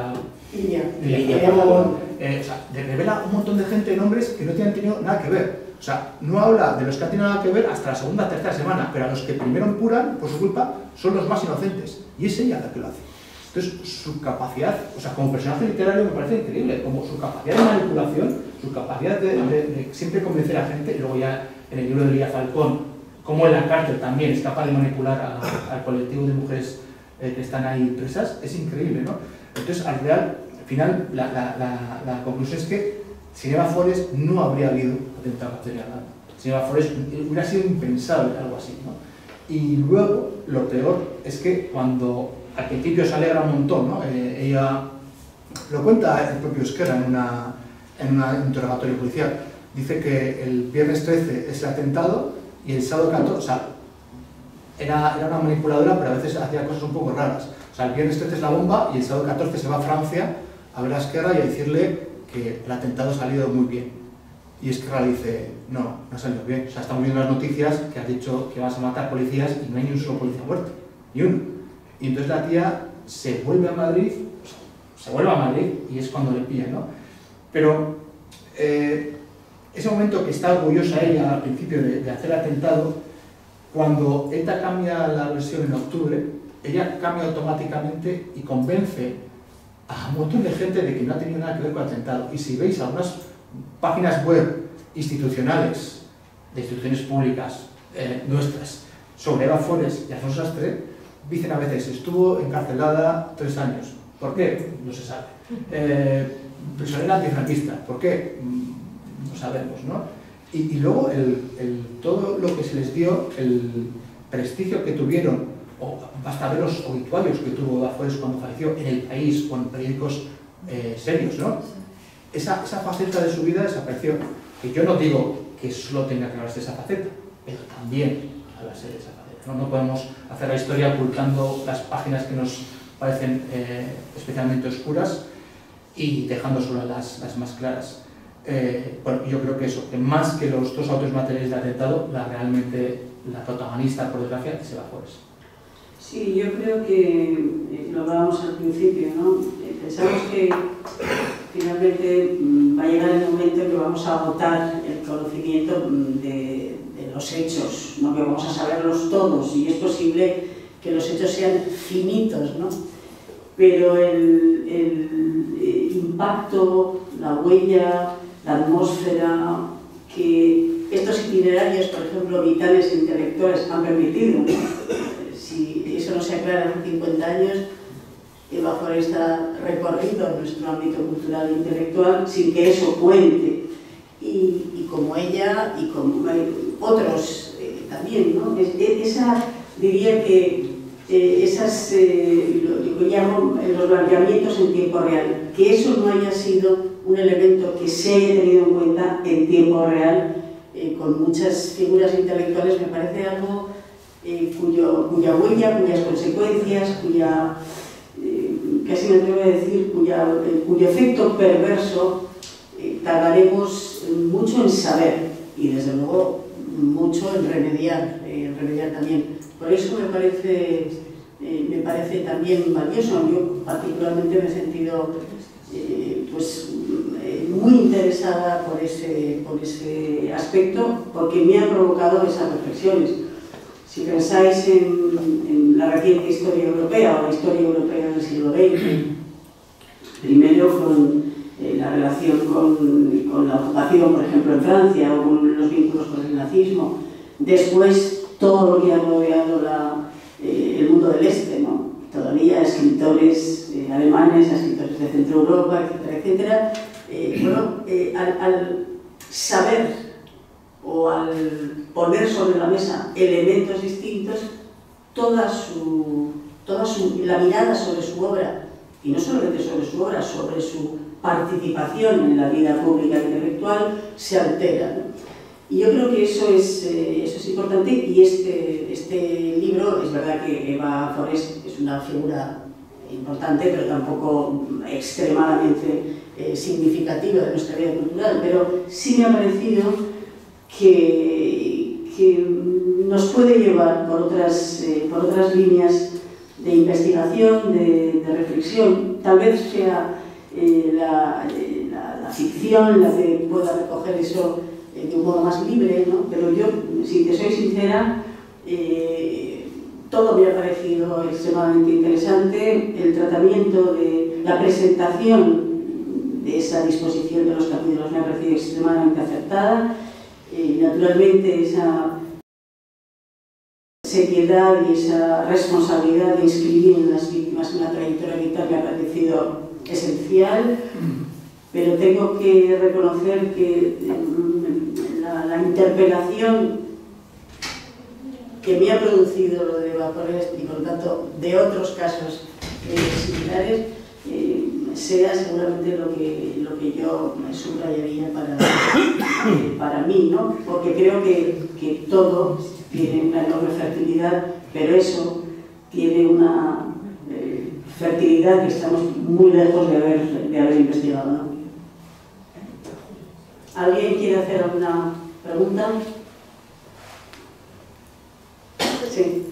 sea, revela un montón de gente de nombres que no tienen tenido nada que ver. O sea, no habla de los que han tenido nada que ver hasta la segunda o tercera semana, pero a los que primero empuran por su culpa son los más inocentes. Y es ella la que lo hace. Entonces, su capacidad, o sea, como personaje literario me parece increíble, como su capacidad de manipulación, su capacidad de siempre convencer a gente, y luego ya en el libro de Lía Falcón, como en la cárcel también es capaz de manipular al colectivo de mujeres que están ahí presas, es increíble, ¿no? Entonces, al final, la conclusión es que sin Eva Forés no habría habido atentado a Catherine Arnal. Sin Eva Forés hubiera sido impensable algo así, ¿no? Y luego, lo peor es que cuando al principio se alegra un montón, ¿no? Ella lo cuenta el propio Esquerra en un interrogatorio policial. Dice que el viernes 13 es el atentado y el sábado 14, o sea, era una manipuladora, pero a veces hacía cosas un poco raras. O sea, el viernes 13 es la bomba y el sábado 14 se va a Francia a ver a Esquerra y a decirle que el atentado ha salido muy bien. Y Esquerra le dice: no ha salido bien. O sea, estamos viendo las noticias que has dicho que vas a matar policías y no hay ni un solo policía muerto, ni uno. Y entonces la tía se vuelve a Madrid, y es cuando le pillan, ¿no? Pero ese momento que está orgullosa ella al principio de hacer el atentado, cuando ETA cambia la versión en octubre, ella cambia automáticamente y convence a un montón de gente de que no ha tenido nada que ver con el atentado. Y si veis algunas páginas web institucionales, de instituciones públicas nuestras, sobre Eva Forés y Alfonso Sastre, dicen a veces: estuvo encarcelada 3 años. ¿Por qué? No se sabe. Prisionera antifranquista. ¿Por qué? No sabemos, ¿no? Y luego todo lo que se les dio, el prestigio que tuvieron, o basta ver los obituarios que tuvo Eva Forés cuando falleció en El País o en periódicos serios, ¿no? Esa faceta de su vida desapareció. Y yo no digo que solo tenga que hablarse de esa faceta, pero también hablarse de esa faceta. No podemos hacer la historia ocultando las páginas que nos parecen especialmente oscuras y dejando solo las más claras. Bueno, yo creo que eso, que más que los 2 autores materiales del atentado, realmente la protagonista, por desgracia, es Eva Forés. Sí, yo creo que lo hablábamos al principio, ¿no? Pensamos que finalmente va a llegar el momento en que vamos a agotar el conocimiento de los hechos, no que vamos a saberlos todos, y es posible que los hechos sean finitos, ¿no? Pero el impacto, la huella, la atmósfera que estos itinerarios, por ejemplo, vitales e intelectuales han permitido, ¿no? Si eso no se aclara en 50 años, Eva Forés está recorriendo nuestro ámbito cultural e intelectual sin que eso cuente. Y como ella, y como otros también, ¿no? Diría que esas, lo que llamo los blanqueamientos en tiempo real, que eso no haya sido un elemento que se haya tenido en cuenta en tiempo real, con muchas figuras intelectuales, me parece algo cuya huella, cuyas consecuencias, casi me atrevo a decir, cuyo efecto perverso tardaremos mucho en saber y desde luego mucho en remediar también. Por eso me parece también valioso. Yo particularmente me he sentido muy interesada por ese aspecto, porque me ha provocado esas reflexiones. Si pensáis en la reciente historia europea o la historia europea del siglo XX, primero con la relación con la ocupación, por ejemplo, en Francia, o con los vínculos con el nazismo, después todo lo que ha rodeado el mundo del Este, ¿no? Todavía escritores alemanes, escritores de Centro Europa, etcétera, etcétera. Al saber o al poner sobre la mesa elementos distintos, la mirada sobre su obra, y no solamente sobre su obra, sobre su participación en la vida pública intelectual, se altera, ¿no? Y yo creo que eso es importante, y este libro, es verdad que Eva Forest es una figura importante, pero tampoco extremadamente significativa de nuestra vida cultural, pero sí me ha parecido que nos puede llevar por otras líneas de investigación, de reflexión. Tal vez sea la ficción la que pueda recoger eso de un modo más libre, ¿no? Pero yo, si te soy sincera, todo me ha parecido extremadamente interesante. El tratamiento de la presentación de esa disposición de los capítulos me ha parecido extremadamente acertada. Naturalmente, esa seriedad y esa responsabilidad de inscribir en las víctimas una trayectoria vital me ha parecido esencial, pero tengo que reconocer que la interpelación que me ha producido lo de Eva Forest, y por lo tanto de otros casos similares, sea seguramente lo que yo subrayaría para mí, ¿no? Porque creo que todo tiene una enorme fertilidad, pero eso tiene una fertilidad que estamos muy lejos de haber investigado, ¿no? ¿Alguien quiere hacer alguna pregunta? Sí.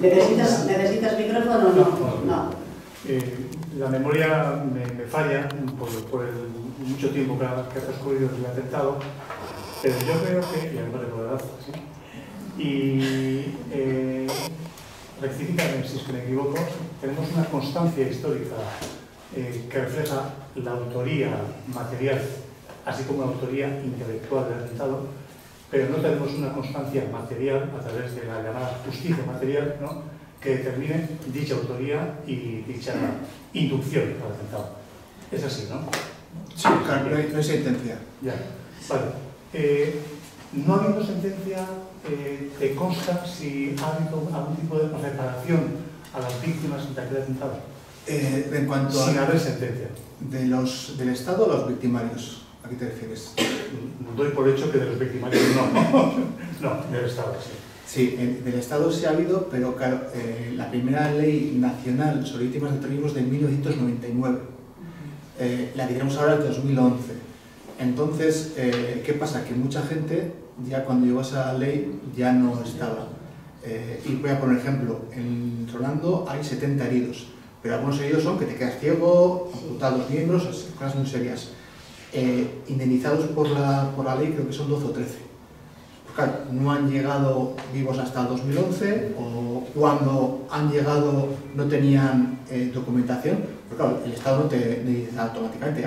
¿Necesitas micrófono o no? No. La memoria me falla por el mucho tiempo que ha transcurrido desde el atentado, pero yo creo que, y además de por edad, ¿sí? Y rectifícame si es que me equivoco, tenemos una constancia histórica que refleja la autoría material, así como la autoría intelectual del atentado, pero no tenemos una constancia material a través de la llamada justicia material, ¿no?, que determine dicha autoría y dicha inducción al atentado. Es así, ¿no? Sí, claro, no hay sentencia. Ya, vale. No habiendo sentencia, ¿te consta si ha habido algún tipo de reparación a las víctimas de aquel atentado? En cuanto sin haber sentencia. ¿Del Estado o los victimarios? ¿A qué te refieres? Doy por hecho que de los victimarios no. No, del Estado, sí. Sí, del Estado sí ha habido, pero claro, la primera ley nacional sobre víctimas de terrorismo es de 1999. La que tenemos ahora es de 2011. Entonces, ¿qué pasa? Que mucha gente, ya cuando llegó esa ley, ya no estaba. Y voy a poner ejemplo, en Rolando hay 70 heridos, pero algunos heridos son que te quedas ciego, amputados miembros, cosas muy serias. Indemnizados por la ley creo que son 12 o 13. Claro, no han llegado vivos hasta el 2011, o cuando han llegado no tenían documentación, pero claro, el Estado no te dice automáticamente,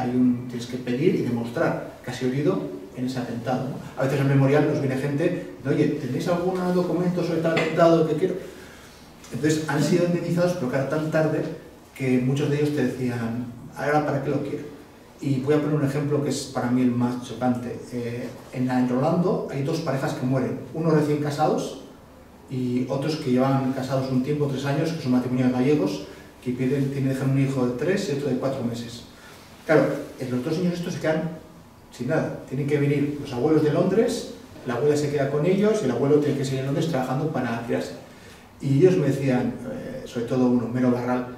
tienes que pedir y demostrar que has sido herido en ese atentado, ¿no? A veces en el memorial nos viene gente, oye, ¿tenéis algún documento sobre tal atentado que quiero? Entonces han sido indemnizados, pero claro, tan tarde que muchos de ellos te decían, ¿ahora para qué lo quiero? Y voy a poner un ejemplo que es para mí el más chocante. En Rolando hay dos parejas que mueren, unos recién casados y otros que llevan casados un tiempo, 3 años, que son matrimonios gallegos, que tienen que dejar un hijo de 3 y otro de 4 meses. Claro, los dos niños estos se quedan sin nada. Tienen que venir los abuelos de Londres, la abuela se queda con ellos y el abuelo tiene que seguir en Londres trabajando para criarse. Y ellos me decían, sobre todo uno, Mero Barral,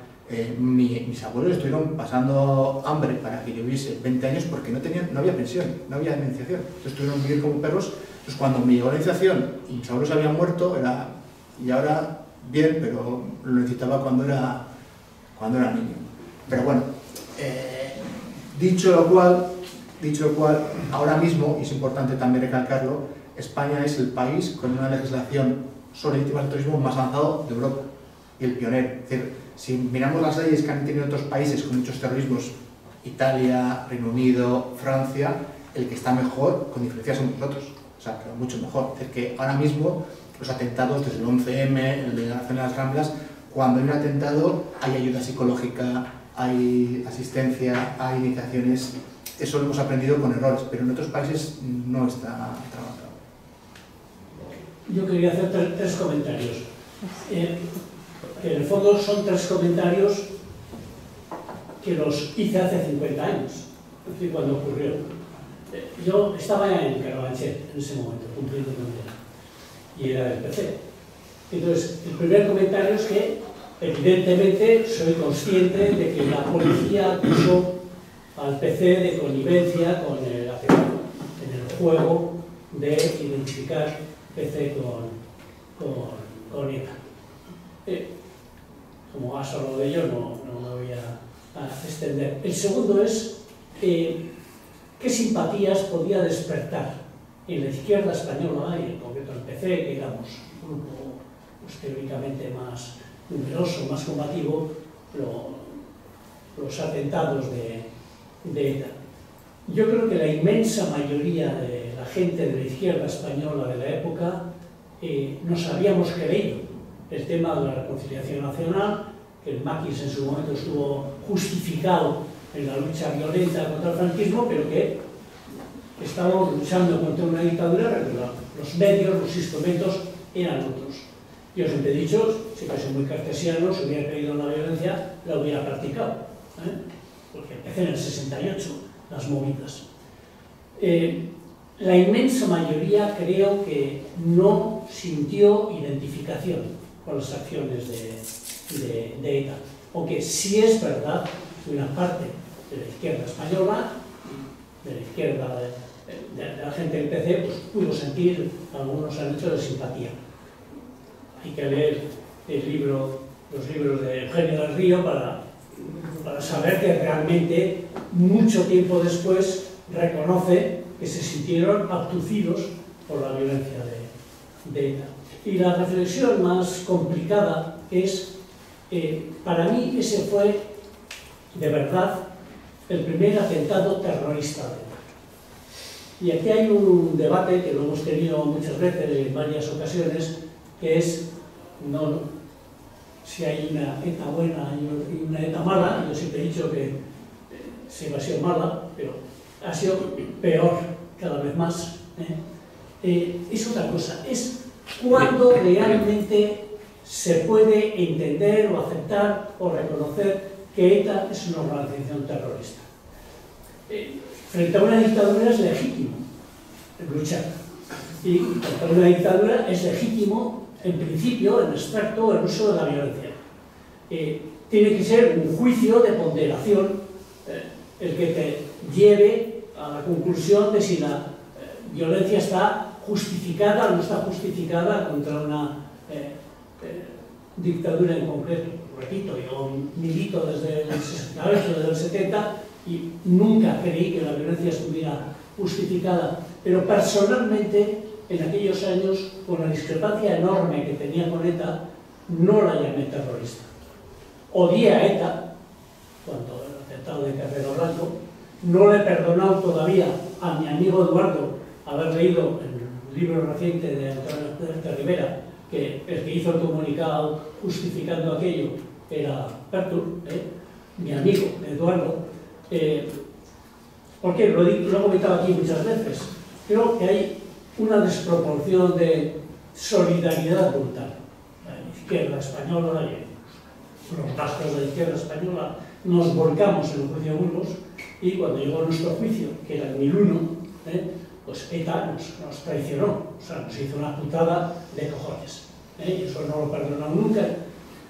mis abuelos estuvieron pasando hambre para que yo viviese 20 años porque no había pensión, no había indemnización. Entonces tuvieron que vivir como perros. Entonces cuando me llegó la indemnización y mis abuelos habían muerto, y ahora bien, pero lo necesitaba cuando era niño. Pero bueno, dicho lo cual, ahora mismo, y es importante también recalcarlo, España es el país con una legislación sobre víctimas del terrorismo más avanzado de Europa y el pionero. Es decir, si miramos las leyes que han tenido otros países con muchos terrorismos, Italia, Reino Unido, Francia, el que está mejor, con diferencia, somos nosotros. O sea, pero mucho mejor. Es decir, que ahora mismo los atentados, desde el 11M, el de la zona de las Ramblas, cuando hay un atentado hay ayuda psicológica, hay asistencia, hay iniciaciones. Eso lo hemos aprendido con errores, pero en otros países no está trabajado. Yo quería hacer tres comentarios. Que en el fondo son tres comentarios que los hice hace 50 años, es decir, cuando ocurrió. Yo estaba ya en Carabanchel en ese momento, cumpliendo condena, y era del PC. Entonces, el primer comentario es que, evidentemente, soy consciente de que la policía acusó al PC de connivencia con el atentado, en el juego de identificar PC con ETA. Como has hablado de ello, no me voy a extender. El segundo es qué simpatías podía despertar en la izquierda española, y en concreto en el PC, que éramos un grupo pues, teóricamente más numeroso, más combativo, los atentados de ETA. Yo creo que la inmensa mayoría de la gente de la izquierda española de la época nos habíamos creído el tema de la reconciliación nacional, que el maquis en su momento estuvo justificado en la lucha violenta contra el franquismo, pero que estábamos luchando contra una dictadura, pero los medios, los instrumentos eran otros. Yo siempre he dicho, si fuese muy cartesiano, si hubiera creído en la violencia, la hubiera practicado, porque empecé en el 68 las movidas. La inmensa mayoría creo que no sintió identificación con las acciones de ETA, aunque sí es verdad que una parte de la izquierda española, de la izquierda de la gente del PC, pues pudo sentir algunos anhechos de simpatía. Hay que leer los libros de Eugenio del Río para saber que realmente mucho tiempo después reconoce que se sintieron abducidos por la violencia de ETA. Y la reflexión más complicada es, para mí ese fue de verdad el primer atentado terrorista de ETA. Y aquí hay un debate que lo hemos tenido muchas veces en varias ocasiones, que es si hay una ETA buena y una ETA mala. Yo siempre he dicho que siempre ha sido mala, pero ha sido peor cada vez más. Es otra cosa, es cuando realmente se puede entender o aceptar o reconocer que ETA es una organización terrorista. Frente a una dictadura es legítimo luchar, y frente a una dictadura es legítimo, en principio, en abstracto, el uso de la violencia. Tiene que ser un juicio de ponderación el que te lleve a la conclusión de si la violencia está justificada o no está justificada contra una dictadura en concreto. Repito, yo milito desde el 70 y nunca creí que la violencia estuviera justificada, pero personalmente en aquellos años, con la discrepancia enorme que tenía con ETA, no la llamé terrorista. Odié a ETA, cuando el atentado de Carrero Blanco, no le he perdonado todavía a mi amigo Eduardo haber leído el libro reciente de Antonio de Rivera, que el que hizo el comunicado justificando aquello era Pertur, mi amigo Eduardo, porque lo he comentado aquí muchas veces. Creo que hay una desproporción de solidaridad brutal. La izquierda española y los vascos de la izquierda española nos volcamos en el juicio de Burgos, y cuando llegó nuestro juicio, que era el 1001, pues ETA nos traicionó, o sea, nos hizo una putada de cojones. Y eso no lo perdonamos nunca.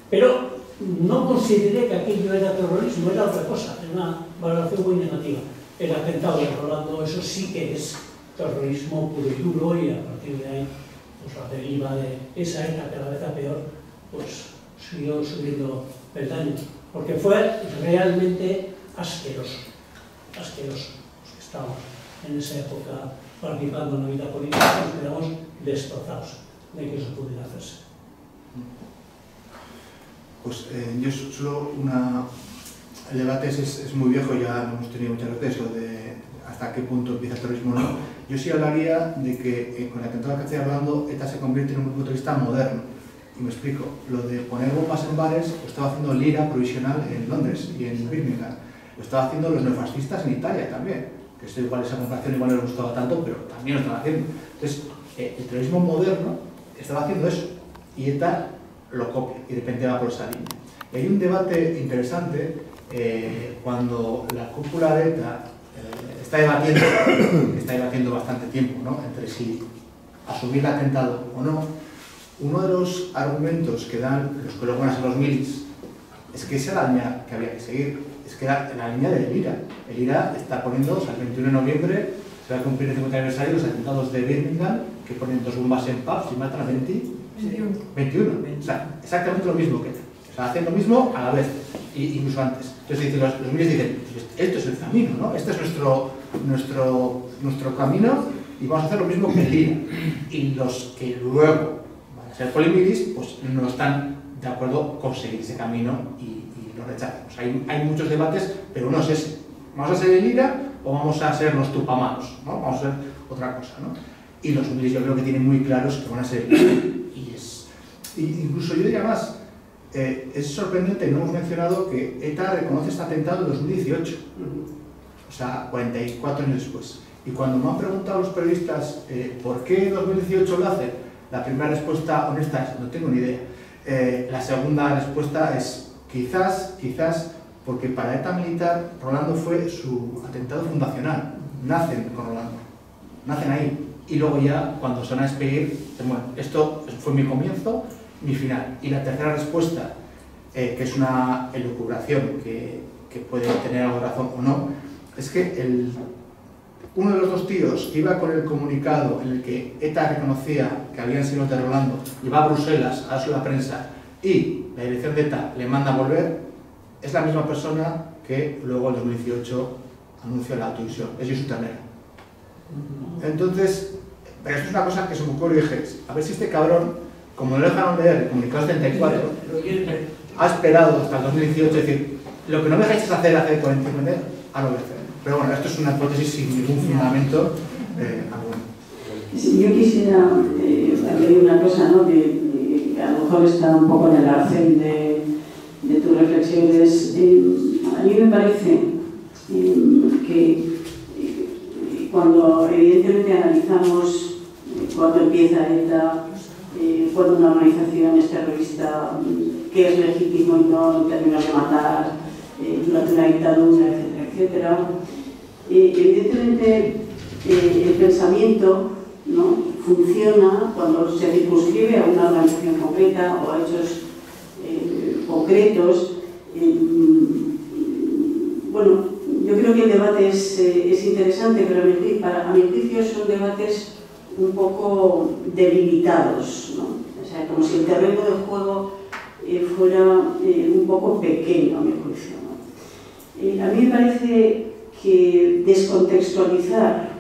Pero no consideré que aquello era terrorismo, era otra cosa, era una valoración muy negativa. El atentado de Rolando, eso sí que es terrorismo puro y duro, y a partir de ahí, pues la deriva de esa ETA cada vez a peor, pues siguió subiendo peldaños, porque fue realmente asqueroso, asqueroso. Los que estábamos en esa época participando en la vida política, nos quedamos destrozados de que eso pudiera hacerse. Pues yo solo el debate es muy viejo, ya lo hemos tenido muchas veces, lo de hasta qué punto empieza el terrorismo o no. Yo sí hablaría de que con el atentado que estoy hablando, ETA se convierte en un grupo terrorista moderno. Y me explico, lo de poner bombas en bares lo estaba haciendo el IRA provisional en Londres y en Birmingham. Lo estaba haciendo los neofascistas en Italia también, que esto igual esa comparación igual no les gustaba tanto, pero también lo estaban haciendo. Entonces, el terrorismo moderno estaba haciendo eso, y ETA lo copia y de repente va por esa línea. Y hay un debate interesante cuando la cúpula de ETA está debatiendo bastante tiempo, ¿no?, entre si asumir el atentado o no. Uno de los argumentos que dan los que luego van a ser los milis es que esa era la línea que había que seguir, es que era la línea del IRA. El IRA está poniendo, o sea, el 21 de noviembre se va a cumplir el 50 aniversario de los atentados de Birmingham, que ponen 2 bombas en pubs y matan a 21. O sea, exactamente lo mismo que ETA. O sea, hacen lo mismo a la vez, incluso antes. Entonces los milis dicen, esto es el camino, ¿no? Este es nuestro camino y vamos a hacer lo mismo que el IRA. Y los que luego van a ser polimilis, pues no están de acuerdo con seguir ese camino y lo rechazan. O sea, hay muchos debates, pero uno es ese. ¿Vamos a ser el IRA o vamos a ser los tupamaros, ¿no? Vamos a ser otra cosa, ¿no? Y los milis yo creo que tienen muy claros que van a ser el IRA. Y incluso yo diría más, es sorprendente, no hemos mencionado que ETA reconoce este atentado en 2018, o sea, 44 años después. Y cuando me han preguntado los periodistas por qué en 2018 lo hacen, la primera respuesta honesta es no tengo ni idea. La segunda respuesta es quizás porque para ETA militar Rolando fue su atentado fundacional. Nacen con Rolando, nacen ahí. Y luego ya cuando se van a despedir, bueno, esto fue mi comienzo, mi final. Y la tercera respuesta, que es una elucubración que puede tener algo de razón o no, es que uno de los 2 tíos que iba con el comunicado en el que ETA reconocía que habían sido los de Rolando y va a Bruselas a darse la prensa y la dirección de ETA le manda a volver, es la misma persona que luego en 2018 anuncia la autodivisión, es Jesús Ternera. Entonces, pero esto es una cosa que se me ocurrió y dije, a ver si este cabrón, como no le dejaron leer el comunicado 74, ha esperado hasta el 2018, es decir, lo que no me dejáis hacer 45 años, ahora lo voy a hacer. Pero bueno, esto es una hipótesis sin ningún fundamento alguno. Sí, yo quisiera añadir una cosa, ¿no?, que a lo mejor está un poco en el arcén de tus reflexiones. A mí me parece que cuando evidentemente analizamos cuándo empieza ETA, cuándo una organización es terrorista, qué es legítimo y no en términos de matar durante una dictadura, etcétera, evidentemente el pensamiento, ¿no?, funciona cuando se circunscribe a una organización concreta o a hechos concretos. Bueno, yo creo que el debate es interesante, pero a mi juicio son debates un poco delimitados, ¿no? O sea, como si el terreno de juego fuera un poco pequeño, a mi juicio, ¿no? A mí me parece que descontextualizar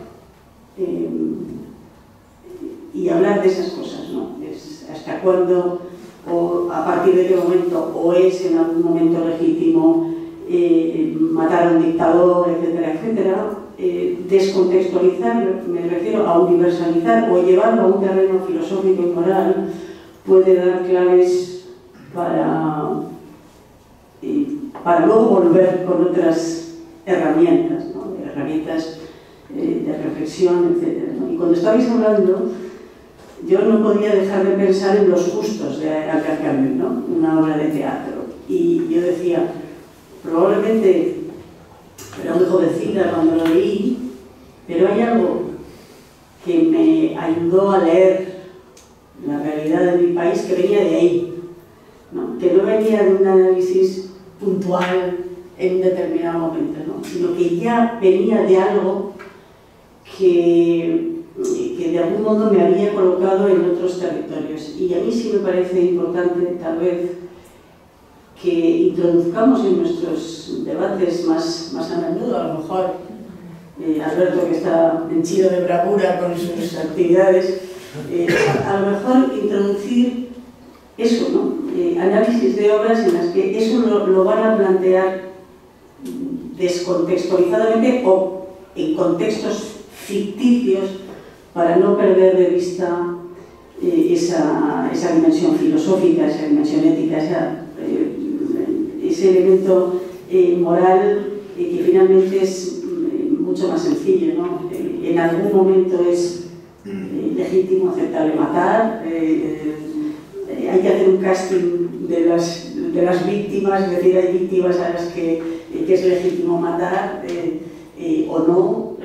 y hablar de esas cosas, ¿no? Es hasta cuándo, o a partir de qué momento, o es en algún momento legítimo matar a un dictador, etcétera, etcétera. Descontextualizar, me refiero a universalizar o llevarlo a un terreno filosófico y moral, puede dar claves para luego volver con otras herramientas, ¿no?, herramientas de reflexión, etcétera, ¿no? Y cuando estabais hablando, yo no podía dejar de pensar en Los Justos de Albert Camus, ¿no?, una obra de teatro. Y yo decía, probablemente era muy jovencita cuando lo leí, pero hay algo que me ayudó a leer la realidad de mi país que venía de ahí, ¿no?, que no venía de un análisis puntual en un determinado momento, ¿no?, sino que ya venía de algo que de algún modo me había colocado en otros territorios. Y a mí sí me parece importante, tal vez, que introduzcamos en nuestros debates más a menudo, a lo mejor Alberto, que está henchido de bravura con sus actividades, a lo mejor introducir eso, ¿no? Análisis de obras en las que eso lo van a plantear descontextualizadamente o en contextos ficticios para no perder de vista esa dimensión filosófica, esa dimensión ética, ese elemento moral que finalmente es mucho más sencillo, ¿no? En algún momento es legítimo, aceptable matar, hay que hacer un casting de las víctimas, es decir, hay víctimas a las que es legítimo matar o no.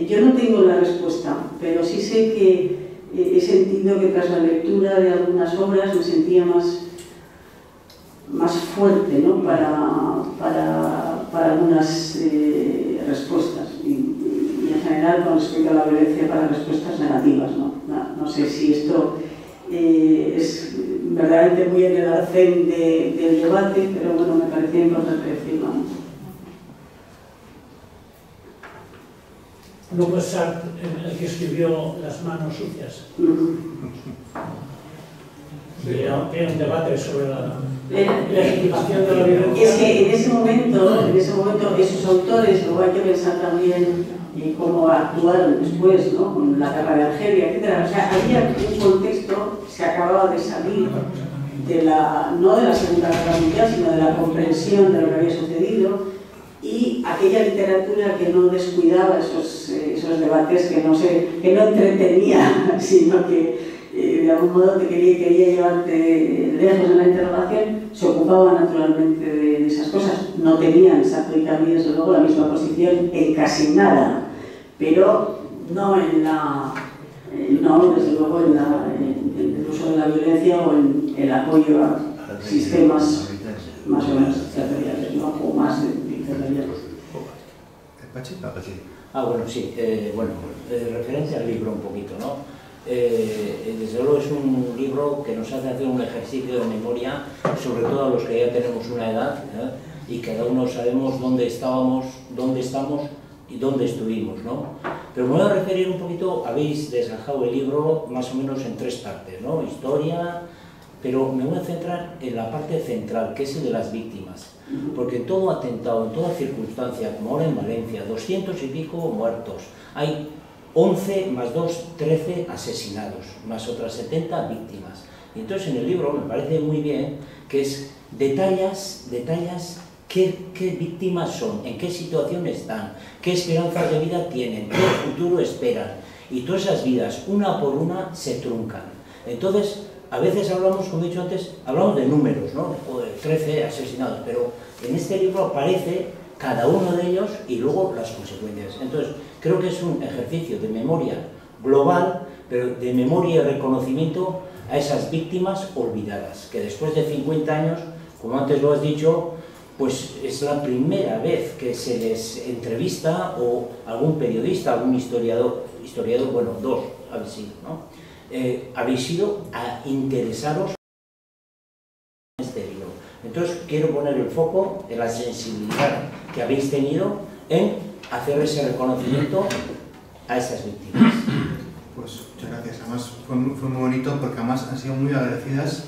Yo no tengo la respuesta, pero sí sé que he sentido que tras la lectura de algunas obras me sentía más fuerte, ¿no? para algunas respuestas y en general con respecto a la violencia para respuestas negativas, ¿no? No sé si esto es verdaderamente muy en el arcén del debate, pero bueno, me parecía importante decirlo. ¿No fue Sartre el que escribió Las manos sucias? Tiene un debate sobre la legitimación de la violencia. Es que en ese momento esos autores, luego hay que pensar también cómo actuaron después, ¿no? Con la guerra de Argelia, etc. O sea, había un contexto, se acababa de salir no de la Segunda Guerra Mundial, sino de la comprensión de lo que había sucedido, y aquella literatura que no descuidaba esos debates, que no entretenía, sino que de algún modo te quería llevarte lejos de la interrogación, se ocupaba naturalmente de esas cosas. No tenían Sartre y Camus, desde luego, la misma posición en casi nada, pero no desde luego en el uso de la violencia o en el apoyo a sistemas más o menos dictatoriales, ¿no? O más dictatoriales. Bueno, sí, referencia al libro un poquito, ¿no? Desde luego es un libro que nos hace hacer un ejercicio de memoria, sobre todo a los que ya tenemos una edad, y cada uno sabemos dónde estábamos, dónde estamos y dónde estuvimos, ¿no? Pero me voy a referir un poquito, habéis desgajado el libro más o menos en tres partes, ¿no? Historia, pero me voy a centrar en la parte central, que es el de las víctimas, porque todo atentado, en toda circunstancia, como ahora en Valencia, 200 y pico muertos, hay 11 más 2, 13 asesinados, más otras 70 víctimas. Y entonces en el libro me parece muy bien que detallas qué víctimas son, en qué situación están, qué esperanzas de vida tienen, qué futuro esperan. Y todas esas vidas, una por una, se truncan. Entonces, a veces hablamos, como he dicho antes, hablamos de números, ¿no? De 13 asesinados, pero en este libro aparece cada uno de ellos y luego las consecuencias. Entonces, creo que es un ejercicio de memoria global, pero de memoria y reconocimiento a esas víctimas olvidadas, que después de 50 años, como antes lo has dicho, pues es la primera vez que se les entrevista, o algún periodista, algún historiador, bueno, dos habéis sido, ¿no? Habéis ido a interesaros en este libro. Entonces quiero poner el foco en la sensibilidad que habéis tenido en hacer ese reconocimiento a esas víctimas. Pues muchas gracias. Además fue muy bonito porque además han sido muy agradecidas.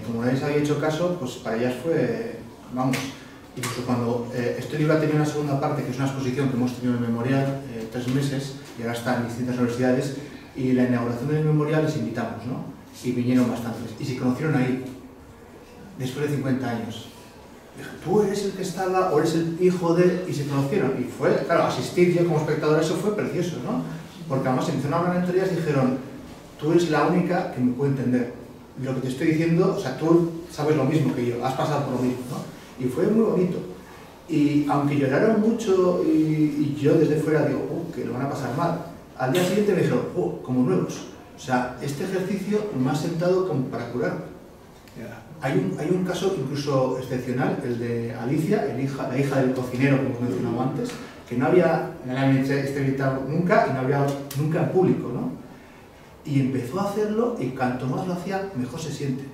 Como no les había hecho caso, pues para ellas fue, vamos, incluso cuando este libro ha tenido una segunda parte, que es una exposición que hemos tenido en el Memorial 3 meses, y ahora está en distintas universidades, y la inauguración del Memorial les invitamos, ¿no? Y vinieron bastantes, y se conocieron ahí, después de 50 años. Dije, tú eres el que estaba, o eres el hijo de... Y se conocieron, y fue, claro, asistir yo como espectador a eso fue precioso, ¿no? Porque además empezaron a hablar entre ellas y dijeron, tú eres la única que me puede entender. Lo que te estoy diciendo, o sea, tú sabes lo mismo que yo, has pasado por lo mismo, ¿no? Y fue muy bonito. Y aunque lloraron mucho y yo desde fuera digo, que lo van a pasar mal, al día siguiente me dijeron, como nuevos. O sea, este ejercicio me ha sentado como para curar. Hay un caso incluso excepcional, el de Alicia, la hija del cocinero, como mencionaba antes, que no había entrevistado nunca y no había nunca en público, ¿no? Y empezó a hacerlo y cuanto más lo hacía, mejor se siente.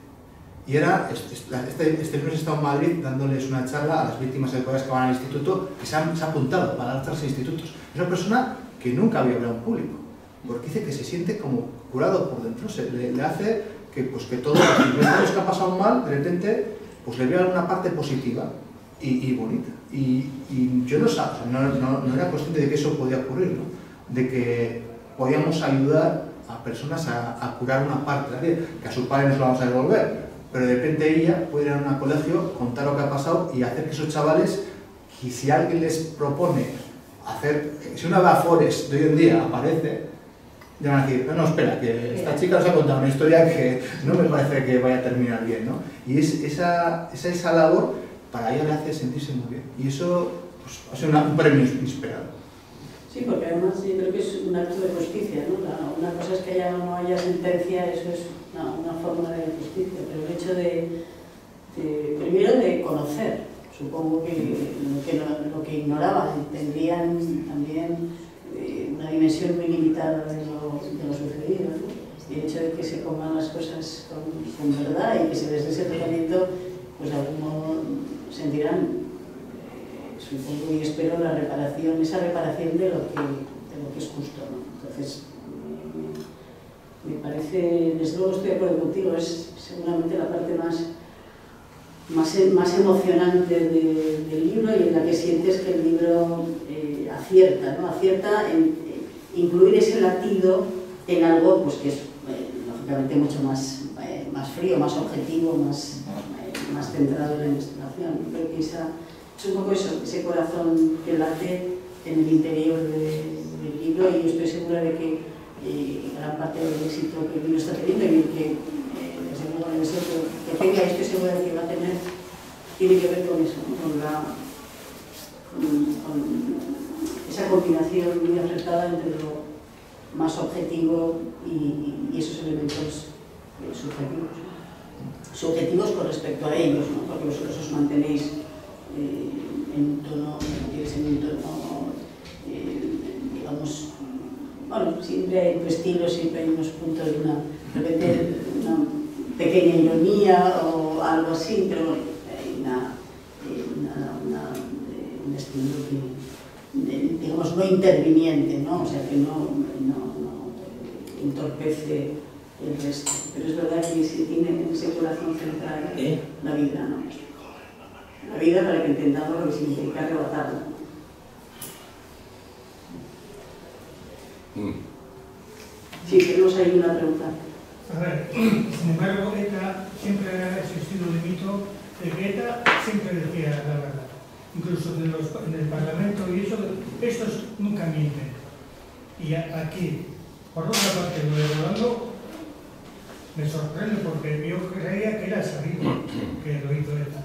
Y ahora, este lunes he estado en Madrid dándoles una charla a las víctimas educadoras que van al instituto, que se ha apuntado para dar charlas en institutos. Es una persona que nunca había hablado en público, porque dice que se siente como curado por dentro, le hace que todos los años que ha pasado mal, de repente, pues le vea alguna parte positiva y bonita. Y yo no era consciente de que eso podía ocurrir, ¿no? De que podíamos ayudar a personas a curar una parte de la vida, que a sus padres no se lo vamos a devolver, pero de repente ella puede ir a un colegio, contar lo que ha pasado y hacer que esos chavales, que si alguien les propone hacer, si una Bafores de hoy en día aparece, ya van a decir, no, espera, que esta chica nos ha contado una historia que no me parece que vaya a terminar bien, ¿no? Y esa labor para ella le hace sentirse muy bien, y eso pues, va a ser un premio inesperado. Sí, porque además yo creo que es un acto de justicia, ¿no? Una cosa es que haya o no haya sentencia, eso es una forma de justicia, pero el hecho primero de conocer, supongo que lo que ignoraban, tendrían también una dimensión muy limitada de lo sucedido, ¿no? Y el hecho de que se pongan las cosas con verdad y que se les dé ese tratamiento, pues algunos sentirán, supongo y espero, esa reparación de lo que es justo, ¿no? Entonces, me parece, desde luego estoy de acuerdo contigo, es seguramente la parte más emocionante del libro y en la que sientes que el libro acierta, ¿no? Acierta en incluir ese latido en algo pues, que es lógicamente mucho más frío, más objetivo, más centrado en la investigación. Creo que es un poco eso, ese corazón que late en el interior del libro, y yo estoy segura de que gran parte del éxito que el libro está teniendo y que desde luego el éxito que tenga, estoy segura de que va a tener, tiene que ver con eso, ¿no? con esa combinación muy acertada entre lo más objetivo y esos elementos subjetivos con respecto a ellos, ¿no? Porque vosotros os mantenéis en un tono, digamos, bueno, siempre hay tu estilo, siempre hay unos puntos de de repente una pequeña ironía o algo así, pero bueno, hay un estilo que, digamos, no interviniente, ¿no? O sea, que no entorpece el resto. Pero es verdad que si tiene ese corazón central la vida, ¿no? La vida para que entendamos lo que significa arrebatarla. Sí, tenemos ahí una pregunta. A ver, sin embargo, ETA siempre ha existido el mito de que ETA siempre decía la verdad. Incluso en el Parlamento y eso, estos nunca mienten. Y aquí, por otra parte, lo de Rolando me sorprende porque yo creía que era sabido que lo hizo ETA.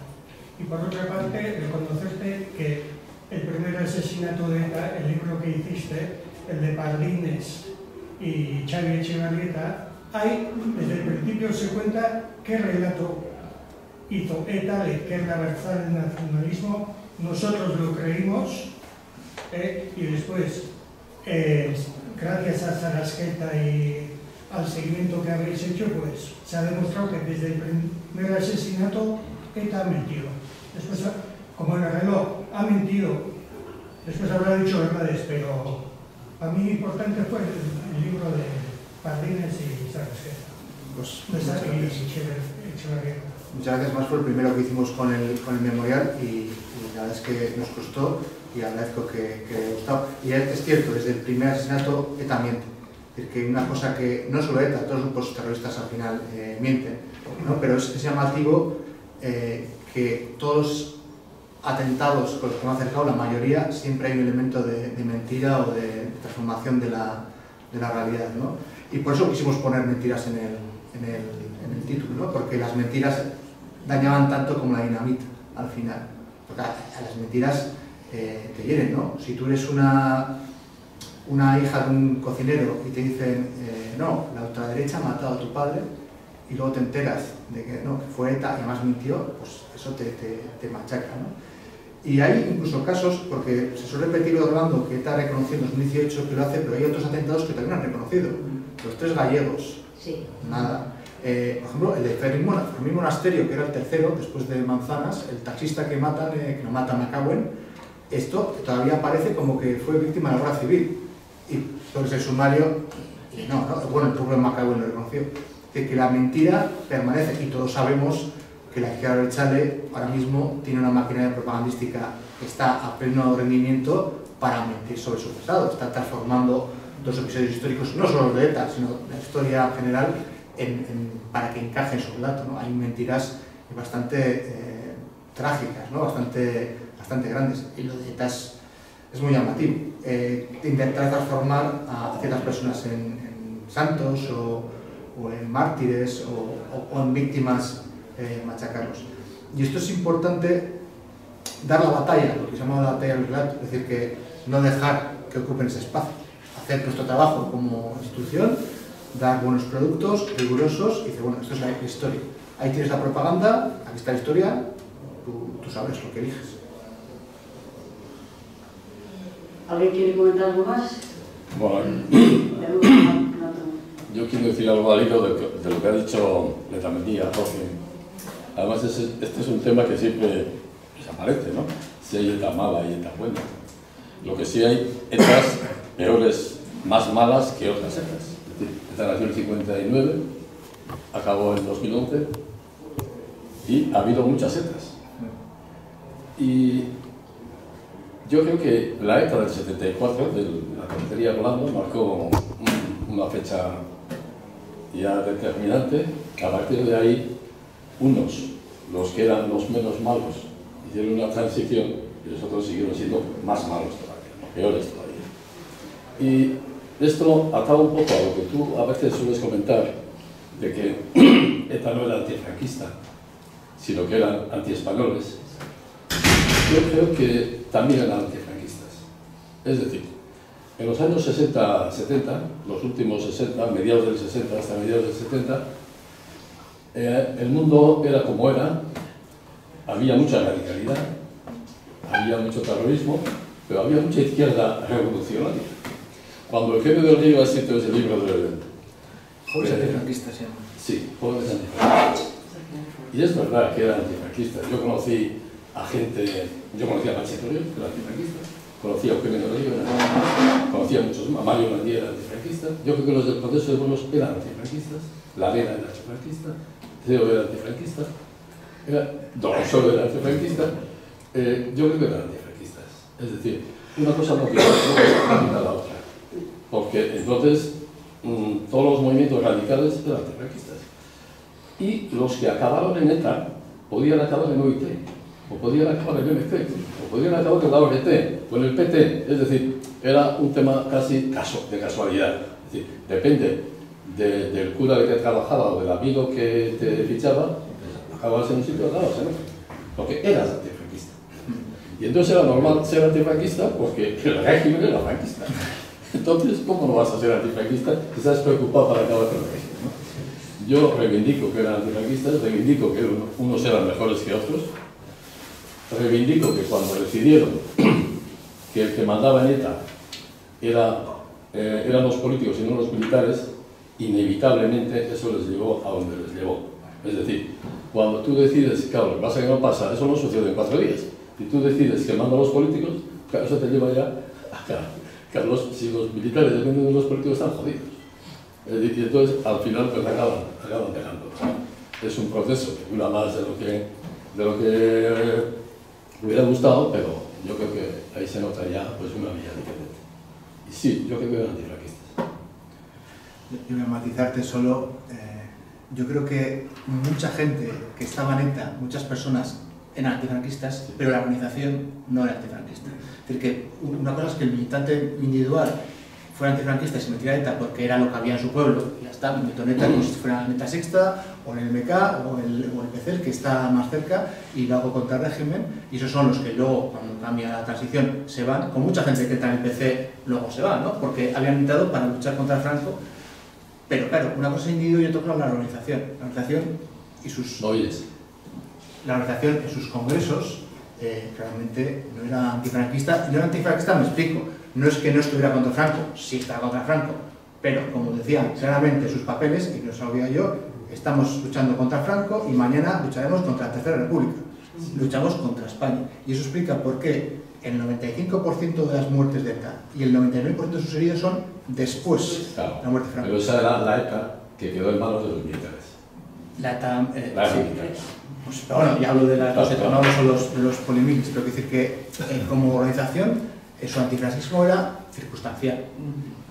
Y por otra parte, reconocerte que el primer asesinato de ETA, el libro que hiciste, el de Pardines y Xavi Echevarrieta, desde el principio se cuenta qué relato hizo ETA de que es la verdad del nacionalismo. Nosotros lo creímos y después, gracias a Sarasqueta y al seguimiento que habéis hecho, pues se ha demostrado que desde el primer asesinato ETA ha mentido. Después, como en el reloj, ha mentido. Después habrá dicho verdades, pero para mí importante fue el libro de Pardines y Sarasqueta. Pues, muchas gracias, más fue el primero que hicimos con el memorial y la verdad es que nos costó y agradezco que haya gustado. Y es cierto, desde el primer asesinato ETA miente. Es decir, que una cosa que no solo ETA, todos los grupos terroristas al final mienten, ¿no? Pero es llamativo que todos los atentados con los que me he acercado, la mayoría, siempre hay un elemento de mentira o de transformación de la realidad, ¿no? Y por eso quisimos poner mentiras en el título, ¿no? Porque las mentiras dañaban tanto como la dinamita al final. Porque a las mentiras te hieren, ¿no? Si tú eres una hija de un cocinero y te dicen no, la ultraderecha ha matado a tu padre, y luego te enteras de que no, que fue ETA y además mintió, pues eso te machaca, ¿no? Y hay incluso casos, porque se suele repetir Orlando que ETA reconoció en 2018 que lo hace, pero hay otros atentados que también han reconocido. Los 3 gallegos, sí. Nada. Por ejemplo, el de Fermín Monasterio, que era el tercero, después de Manzanas, el taxista que lo matan a Cauen, esto todavía parece como que fue víctima de la guerra civil. Y entonces el sumario, bueno, el propio Macauen lo reconoció, que la mentira permanece, y todos sabemos que la izquierda del Chale ahora mismo tiene una maquinaria propagandística que está a pleno rendimiento para mentir sobre su pasado. Está transformando dos episodios históricos, no solo los de ETA, sino la historia general, para que encaje en su relato, ¿no? Hay mentiras bastante trágicas, ¿no? bastante grandes, y lo de ETA es muy llamativo. Intentar transformar a ciertas personas en santos o en mártires o en víctimas, machacarlos. Y esto es importante, dar la batalla, lo que se llama la batalla del relato, es decir, que no dejar que ocupen ese espacio, hacer nuestro trabajo como institución, dar buenos productos rigurosos y decir, bueno, esto es la historia. Ahí tienes la propaganda, aquí está la historia, tú sabes lo que eliges. ¿Alguien quiere comentar algo más? Bueno, yo quiero decir algo al hilo de lo que ha dicho Letamendi, Jorge. Además, este es un tema que siempre desaparece, ¿no? Si hay ETA mala y ETA buena. Lo que sí hay ETAs peores, más malas que otras ETAs. Es decir, ETA nació en el 59, acabó en 2011 y ha habido muchas ETAs. Y yo creo que la ETA del 74, de la Comisaría Rolando, marcó una fecha ya determinante. A partir de ahí, unos, los que eran los menos malos, hicieron una transición y los otros siguieron siendo más malos todavía, peores todavía. Y esto ataba un poco a lo que tú a veces sueles comentar, de que ETA no era antifranquista, sino que eran antiespañoles. Yo creo que también eran antifranquistas. Es decir, en los años 60-70, los últimos 60, mediados del 60 hasta mediados del 70, el mundo era como era, había mucha radicalidad, había mucho terrorismo, pero había mucha izquierda revolucionaria. Cuando el jefe del Río ha escrito ese libro de... Jóvenes antifranquistas, ¿sí? Sí, jóvenes antifranquistas. Y es verdad que eran antifranquistas. Yo conocí a Machetorio, que era antifranquista, conocí a Eugenio Rodríguez, conocí a muchos más, Mario Mandía era antifranquista. Yo creo que los del proceso de Buenos eran antifranquistas, La Vena era antifranquista, Ceo era antifranquista, Don Solo era antifranquista. Yo creo que eran antifranquistas. Es decir, una cosa no quita la otra. Porque entonces todos los movimientos radicales eran antifranquistas. Y los que acabaron en ETA podían acabar en OIT, o podían acabar en MC, o podían acabar en la ORT, o en el PT. Es decir, era un tema casi de casualidad. Es decir, depende del cura de que trabajaba o del amigo que te fichaba, acababas en un sitio, acababas en otro. Porque eras antifranquista. Y entonces era normal ser antifranquista porque el régimen era franquista. Entonces, ¿cómo no vas a ser antifranquista si estás preocupado para acabar con el régimen, ¿no? Yo reivindico que eran antifranquistas, reivindico que unos eran mejores que otros, reivindico que cuando decidieron que el que mandaba en ETA eran los políticos y no los militares, inevitablemente eso les llevó a donde les llevó. Es decir, cuando tú decides, claro, lo que pasa es que no pasa, eso no sucede en 4 días. Si tú decides que mandan a los políticos, claro, eso te lleva ya a que si los militares dependen de los políticos están jodidos. Y entonces al final pues acaban dejando. Es un proceso que dura más de lo que me hubiera gustado, pero yo creo que ahí se nota ya pues una vía diferente. Y sí, yo creo que eran antifranquistas. Yo voy a matizarte solo. Yo creo que mucha gente que estaba en ETA, muchas personas eran antifranquistas, pero la organización no era antifranquista. Es decir, que una cosa es que el militante individual fuera antifranquista y se metiera a ETA porque era lo que había en su pueblo, y ya está, me meto en ETA como si fuera en ETA Sexta, o en el MK, o el PC, el que está más cerca, y lo hago contra el régimen, y esos son los que luego, cuando cambia la transición, se van, con mucha gente que entra en el PC luego se va, ¿no? Porque habían entrado para luchar contra Franco, pero claro, una cosa es el individuo y otra cosa es la organización. La organización y sus... La organización en sus congresos realmente no era antifranquista, y no era antifranquista, me explico, no es que no estuviera contra Franco, sí estaba contra Franco, pero como decía claramente sus papeles, y lo sabía yo, estamos luchando contra Franco y mañana lucharemos contra la Tercera República. Luchamos contra España. Y eso explica por qué el 95% de las muertes de ETA y el 99% de sus heridos son después de la muerte de Franco. Pero esa era la ETA que quedó en manos de los militares. La ETA... Las sí. militares. Pues, ahora ya hablo de los ETA, no hablo solo de los polimilics, pero quiero decir que como organización su antifranquismo era circunstancial.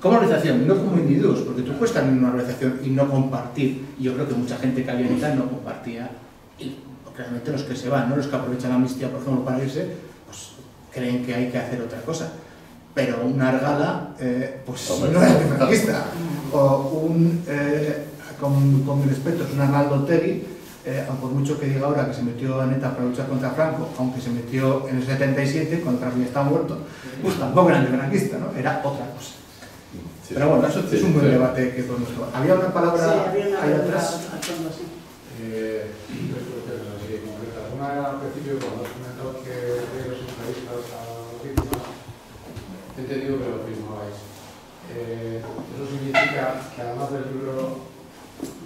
Como organización, no como individuos, porque tú puedes estar en una organización y no compartir, y yo creo que mucha gente que había en ETA no compartía, y realmente los que se van, ¿no? Los que aprovechan la amnistía, por ejemplo, para irse, pues creen que hay que hacer otra cosa. Pero un Argala, pues no era antifranquista, o con mi respeto, es un Arnaldo Otegi, por mucho que diga ahora que se metió en ETA para luchar contra Franco, aunque se metió en el 77, cuando Franco ya estaba muerto, pues tampoco era antifranquista, ¿no? Era otra cosa. Sí, pero bueno, eso es un buen debate que podemos tomar. ¿Había una palabra ahí atrás? Una era al principio, cuando has comentado que los entrevistas a las víctimas, he entendido que lo firmabais. Eso significa que además del libro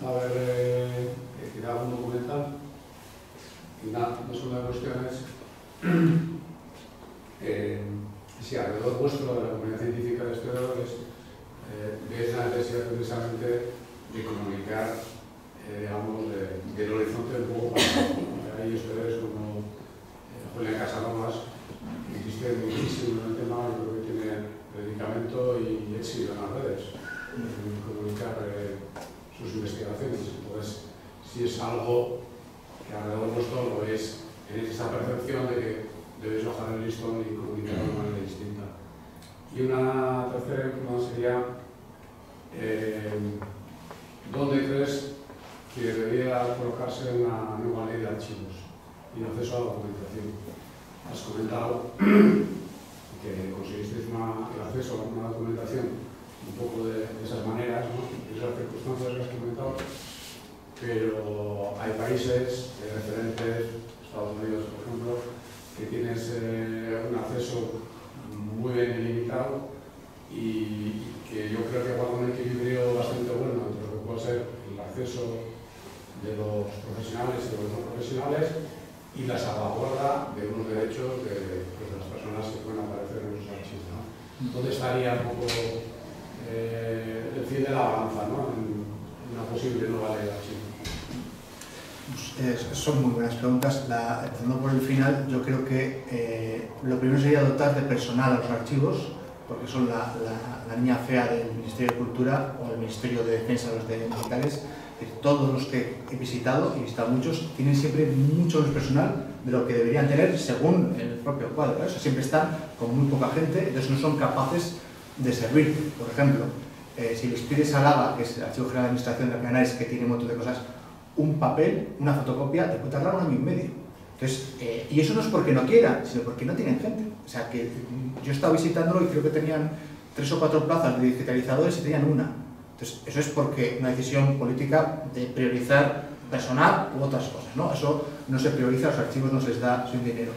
va a haber tirado un documental y nada, no son las cuestiones si alrededor vuestro de la comunidad científica de historiadores veis la necesidad precisamente de comunicar digamos, del horizonte un poco pasado. Hay historiadores como Julián Casanovas, que insiste muchísimo en el tema, yo creo que tiene predicamento y éxito en las redes, en comunicar sus investigaciones. Entonces, si es algo que alrededor vuestro lo veis, tenéis esa percepción de que debéis bajar el listón y comunicar de una manera distinta. Y una tercera sería, ¿dónde crees que debería colocarse una nueva ley de archivos y de acceso a la documentación? Has comentado que conseguisteis el acceso a una documentación un poco de esas maneras, ¿no? De esas circunstancias que has comentado, pero hay países referentes, Estados Unidos por ejemplo, que tienes un acceso muy bien delimitado y que yo creo que guarda un equilibrio bastante bueno entre lo que puede ser el acceso de los profesionales y de los no profesionales y la salvaguarda de unos derechos de las personas que pueden aparecer en los archivos, ¿no? ¿Dónde estaría un poco el fin de la balanza, ¿no? En una posible nueva ley de archivos? Son muy buenas preguntas. Empezando por el final, yo creo que lo primero sería dotar de personal a los archivos, porque son la niña fea del Ministerio de Cultura o el Ministerio de Defensa, los de militares. Todos los que he visitado, y he visitado muchos, tienen siempre mucho más personal de lo que deberían tener según el propio cuadro, ¿eh? O sea, siempre están con muy poca gente, entonces no son capaces de servirte. Por ejemplo, si les pides a LAGA, que es el Archivo General de Administración de la Canarias, que tiene un montón de cosas, un papel, una fotocopia, te puede tardar 1 año y medio. Entonces, y eso no es porque no quieran, sino porque no tienen gente. O sea, que yo he estado visitándolo y creo que tenían 3 o 4 plazas de digitalizadores y tenían una. Entonces, eso es porque una decisión política de priorizar personal u otras cosas, ¿no? Eso no se prioriza, a los archivos no se les da su dinero.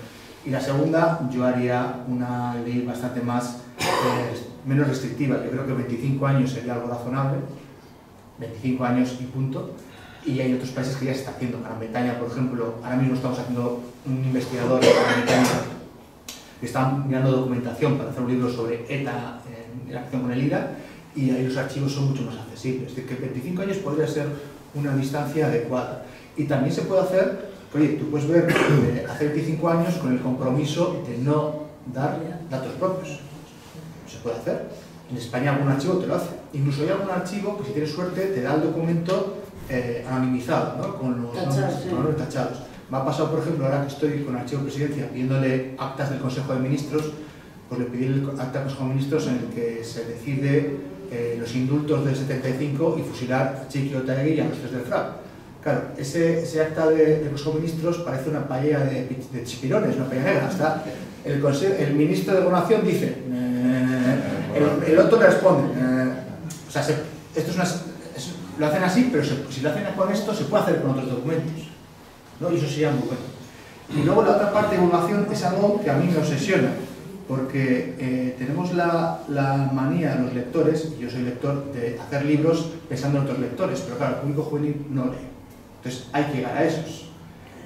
Y la segunda, yo haría una ley bastante menos restrictiva. Yo creo que 25 años sería algo razonable, 25 años y punto. Y hay otros países que ya se está haciendo. Gran Bretaña, por ejemplo, ahora mismo estamos haciendo un investigador en Gran Bretaña que está mirando documentación para hacer un libro sobre ETA en relación con el IRA, y ahí los archivos son mucho más accesibles. Es decir, que 25 años podría ser una distancia adecuada. Y también se puede hacer, oye, tú puedes ver hace 25 años con el compromiso de no dar datos propios. Se puede hacer. En España algún archivo te lo hace. Incluso hay algún archivo que, si tienes suerte, te da el documento anonimizado, ¿no? Con los nombres tachados. Me ha pasado, por ejemplo, ahora que estoy con el Archivo de Presidencia viéndole actas del Consejo de Ministros, pues le pedí el acta del Consejo de Ministros en el que se decide los indultos del 75 y fusilar a Chiqui Otaegui y a los 3 del FRAP. Claro, ese acta del Consejo de Ministros parece una paella de chipirones, una paella negra. Hasta el ministro de Gobernación dice, el otro le responde. O sea, esto es lo hacen así, pero si lo hacen con esto, se puede hacer con otros documentos, ¿no? Y eso sería muy bueno. Y luego la otra parte de divulgación es algo que a mí me obsesiona, porque tenemos la manía, los lectores, y yo soy lector, de hacer libros pensando en otros lectores, pero claro, el público juvenil no lee. Entonces hay que llegar a esos.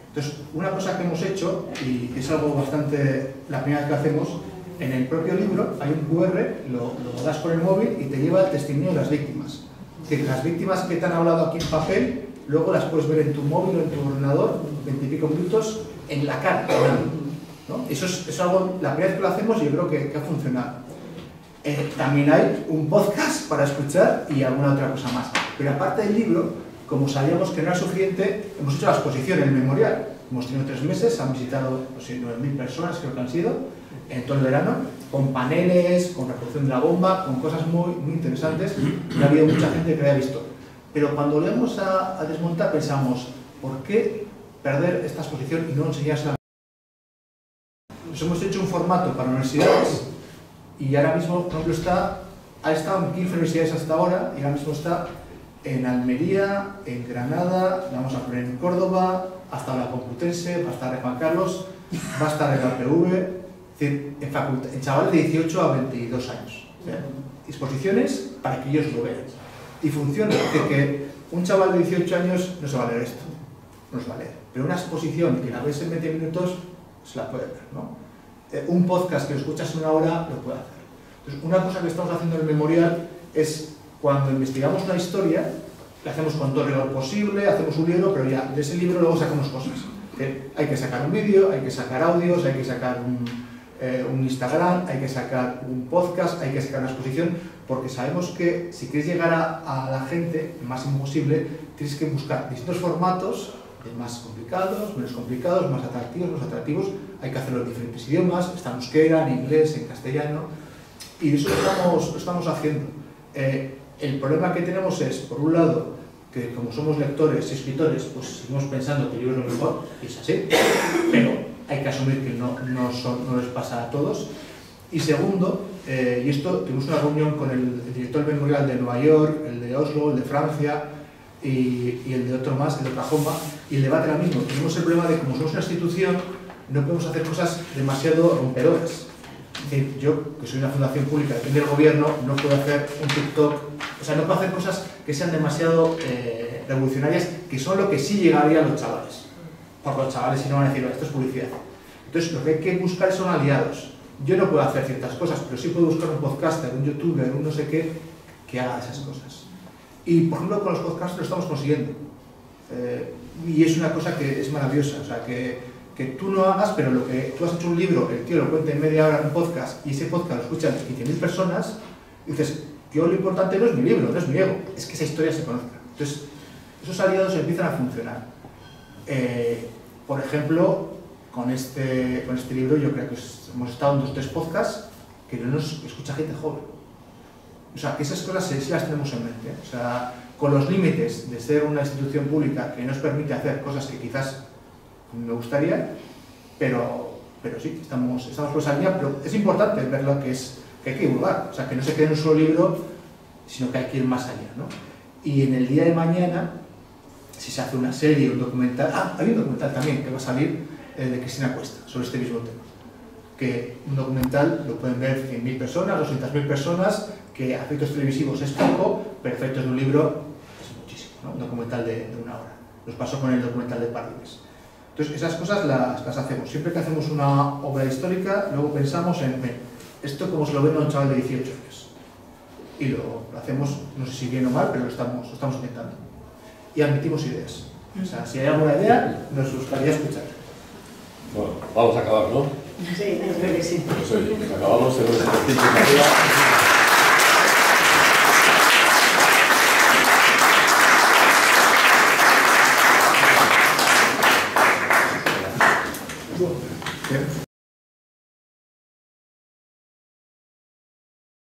Entonces, una cosa que hemos hecho, y es algo bastante, la primera vez que hacemos, en el propio libro hay un QR, lo das con el móvil y te lleva el testimonio de las víctimas. Es decir, las víctimas que te han hablado aquí en papel, luego las puedes ver en tu móvil o en tu ordenador, 20 y pico minutos, en la cara, ¿no? Eso es algo, la primera vez que lo hacemos, yo creo que ha funcionado. También hay un podcast para escuchar y alguna otra cosa más. Pero aparte del libro, como sabíamos que no era suficiente, hemos hecho la exposición en el memorial. Hemos tenido 3 meses, han visitado 9.000 personas, creo que han sido, en todo el verano, con paneles, con reproducción de la bomba, con cosas muy, muy interesantes. Y ha habido mucha gente que lo haya visto. Pero cuando lo íbamos a desmontar pensamos, ¿por qué perder esta exposición y no enseñársela? Nos hemos hecho un formato para universidades y ahora mismo, por ejemplo, ha estado en 15 universidades hasta ahora y ahora mismo está en Almería, en Granada, la vamos a poner en Córdoba, hasta la Complutense, va a estar en Juan Carlos, va a estar en la UPV, es decir, en chavales de 18 a 22 años. O sea, exposiciones para que ellos lo vean. Y funciona, es decir, que un chaval de 18 años no se va a leer esto, no se va a leer. Pero una exposición que la ves en 20 minutos, se la puede ver, ¿no? Un podcast que lo escuchas en 1 hora, lo puede hacer. Entonces, una cosa que estamos haciendo en el memorial es, cuando investigamos una historia, la hacemos con todo el rigor posible, hacemos un libro, pero ya de ese libro luego sacamos cosas. Hay que sacar un vídeo, hay que sacar audios, hay que sacar un Instagram, hay que sacar un podcast, hay que sacar una exposición, porque sabemos que si quieres llegar a la gente, el máximo posible, tienes que buscar distintos formatos, más complicados, menos complicados, más atractivos, hay que hacerlo en diferentes idiomas, está en euskera, en inglés, en castellano, y eso lo estamos haciendo. El problema que tenemos es, por un lado, que como somos lectores y escritores, pues seguimos pensando que el libro es lo mejor, y es así, pero hay que asumir que no les pasa a todos. Y segundo, y esto, tuvimos una reunión con el director del memorial de Nueva York, el de Oslo, el de Francia, y el de otro más, el de Oklahoma, y el debate era el mismo. Tenemos el problema de que como somos una institución, no podemos hacer cosas demasiado rompedoras. Es decir, yo, que soy una fundación pública, depende del gobierno, no puedo hacer un TikTok, o sea, no puedo hacer cosas que sean demasiado revolucionarias, que son lo que sí llegaría a los chavales. Por los chavales, si no van a decir, esto es publicidad. Entonces, lo que hay que buscar son aliados. Yo no puedo hacer ciertas cosas, pero sí puedo buscar un podcaster, un youtuber, un no sé qué, que haga esas cosas. Y, por ejemplo, con los podcasts lo estamos consiguiendo. Y es una cosa que es maravillosa. O sea, que tú no hagas, pero lo que tú has hecho un libro, el tío lo cuenta en media hora en un podcast, y ese podcast lo escuchan 15.000 personas, y dices, yo lo importante no es mi libro, no es mi ego, es que esa historia se conozca. Entonces, esos aliados empiezan a funcionar. Por ejemplo, con este libro yo creo que hemos estado en 2 o 3 podcasts que no nos escucha gente joven. O sea, que esas cosas sí las tenemos en mente. O sea, con los límites de ser una institución pública que nos permite hacer cosas que quizás me gustaría, pero sí, estamos por esa línea, pero es importante ver lo que hay que divulgar. O sea, que no se quede en un solo libro, sino que hay que ir más allá, ¿no? Y en el día de mañana, si se hace una serie, un documental... hay un documental también que va a salir de Cristina Cuesta sobre este mismo tema. Que un documental lo pueden ver 100.000 personas, 200.000 personas, que a efectos televisivos es poco, pero a efectos de un libro es muchísimo, ¿no? Un documental de 1 hora. Nos pasó con el documental de Pardines. Entonces, esas cosas las hacemos. Siempre que hacemos una obra histórica, luego pensamos en esto como se lo ven a un chaval de 18 años. Y lo hacemos, no sé si bien o mal, pero lo estamos intentando. Y admitimos ideas. O sea, si hay alguna idea, nos gustaría escuchar. Bueno, vamos a acabar, ¿no? Sí, creo que sí. Pues oye, acabamos, tenemos el ejercicio.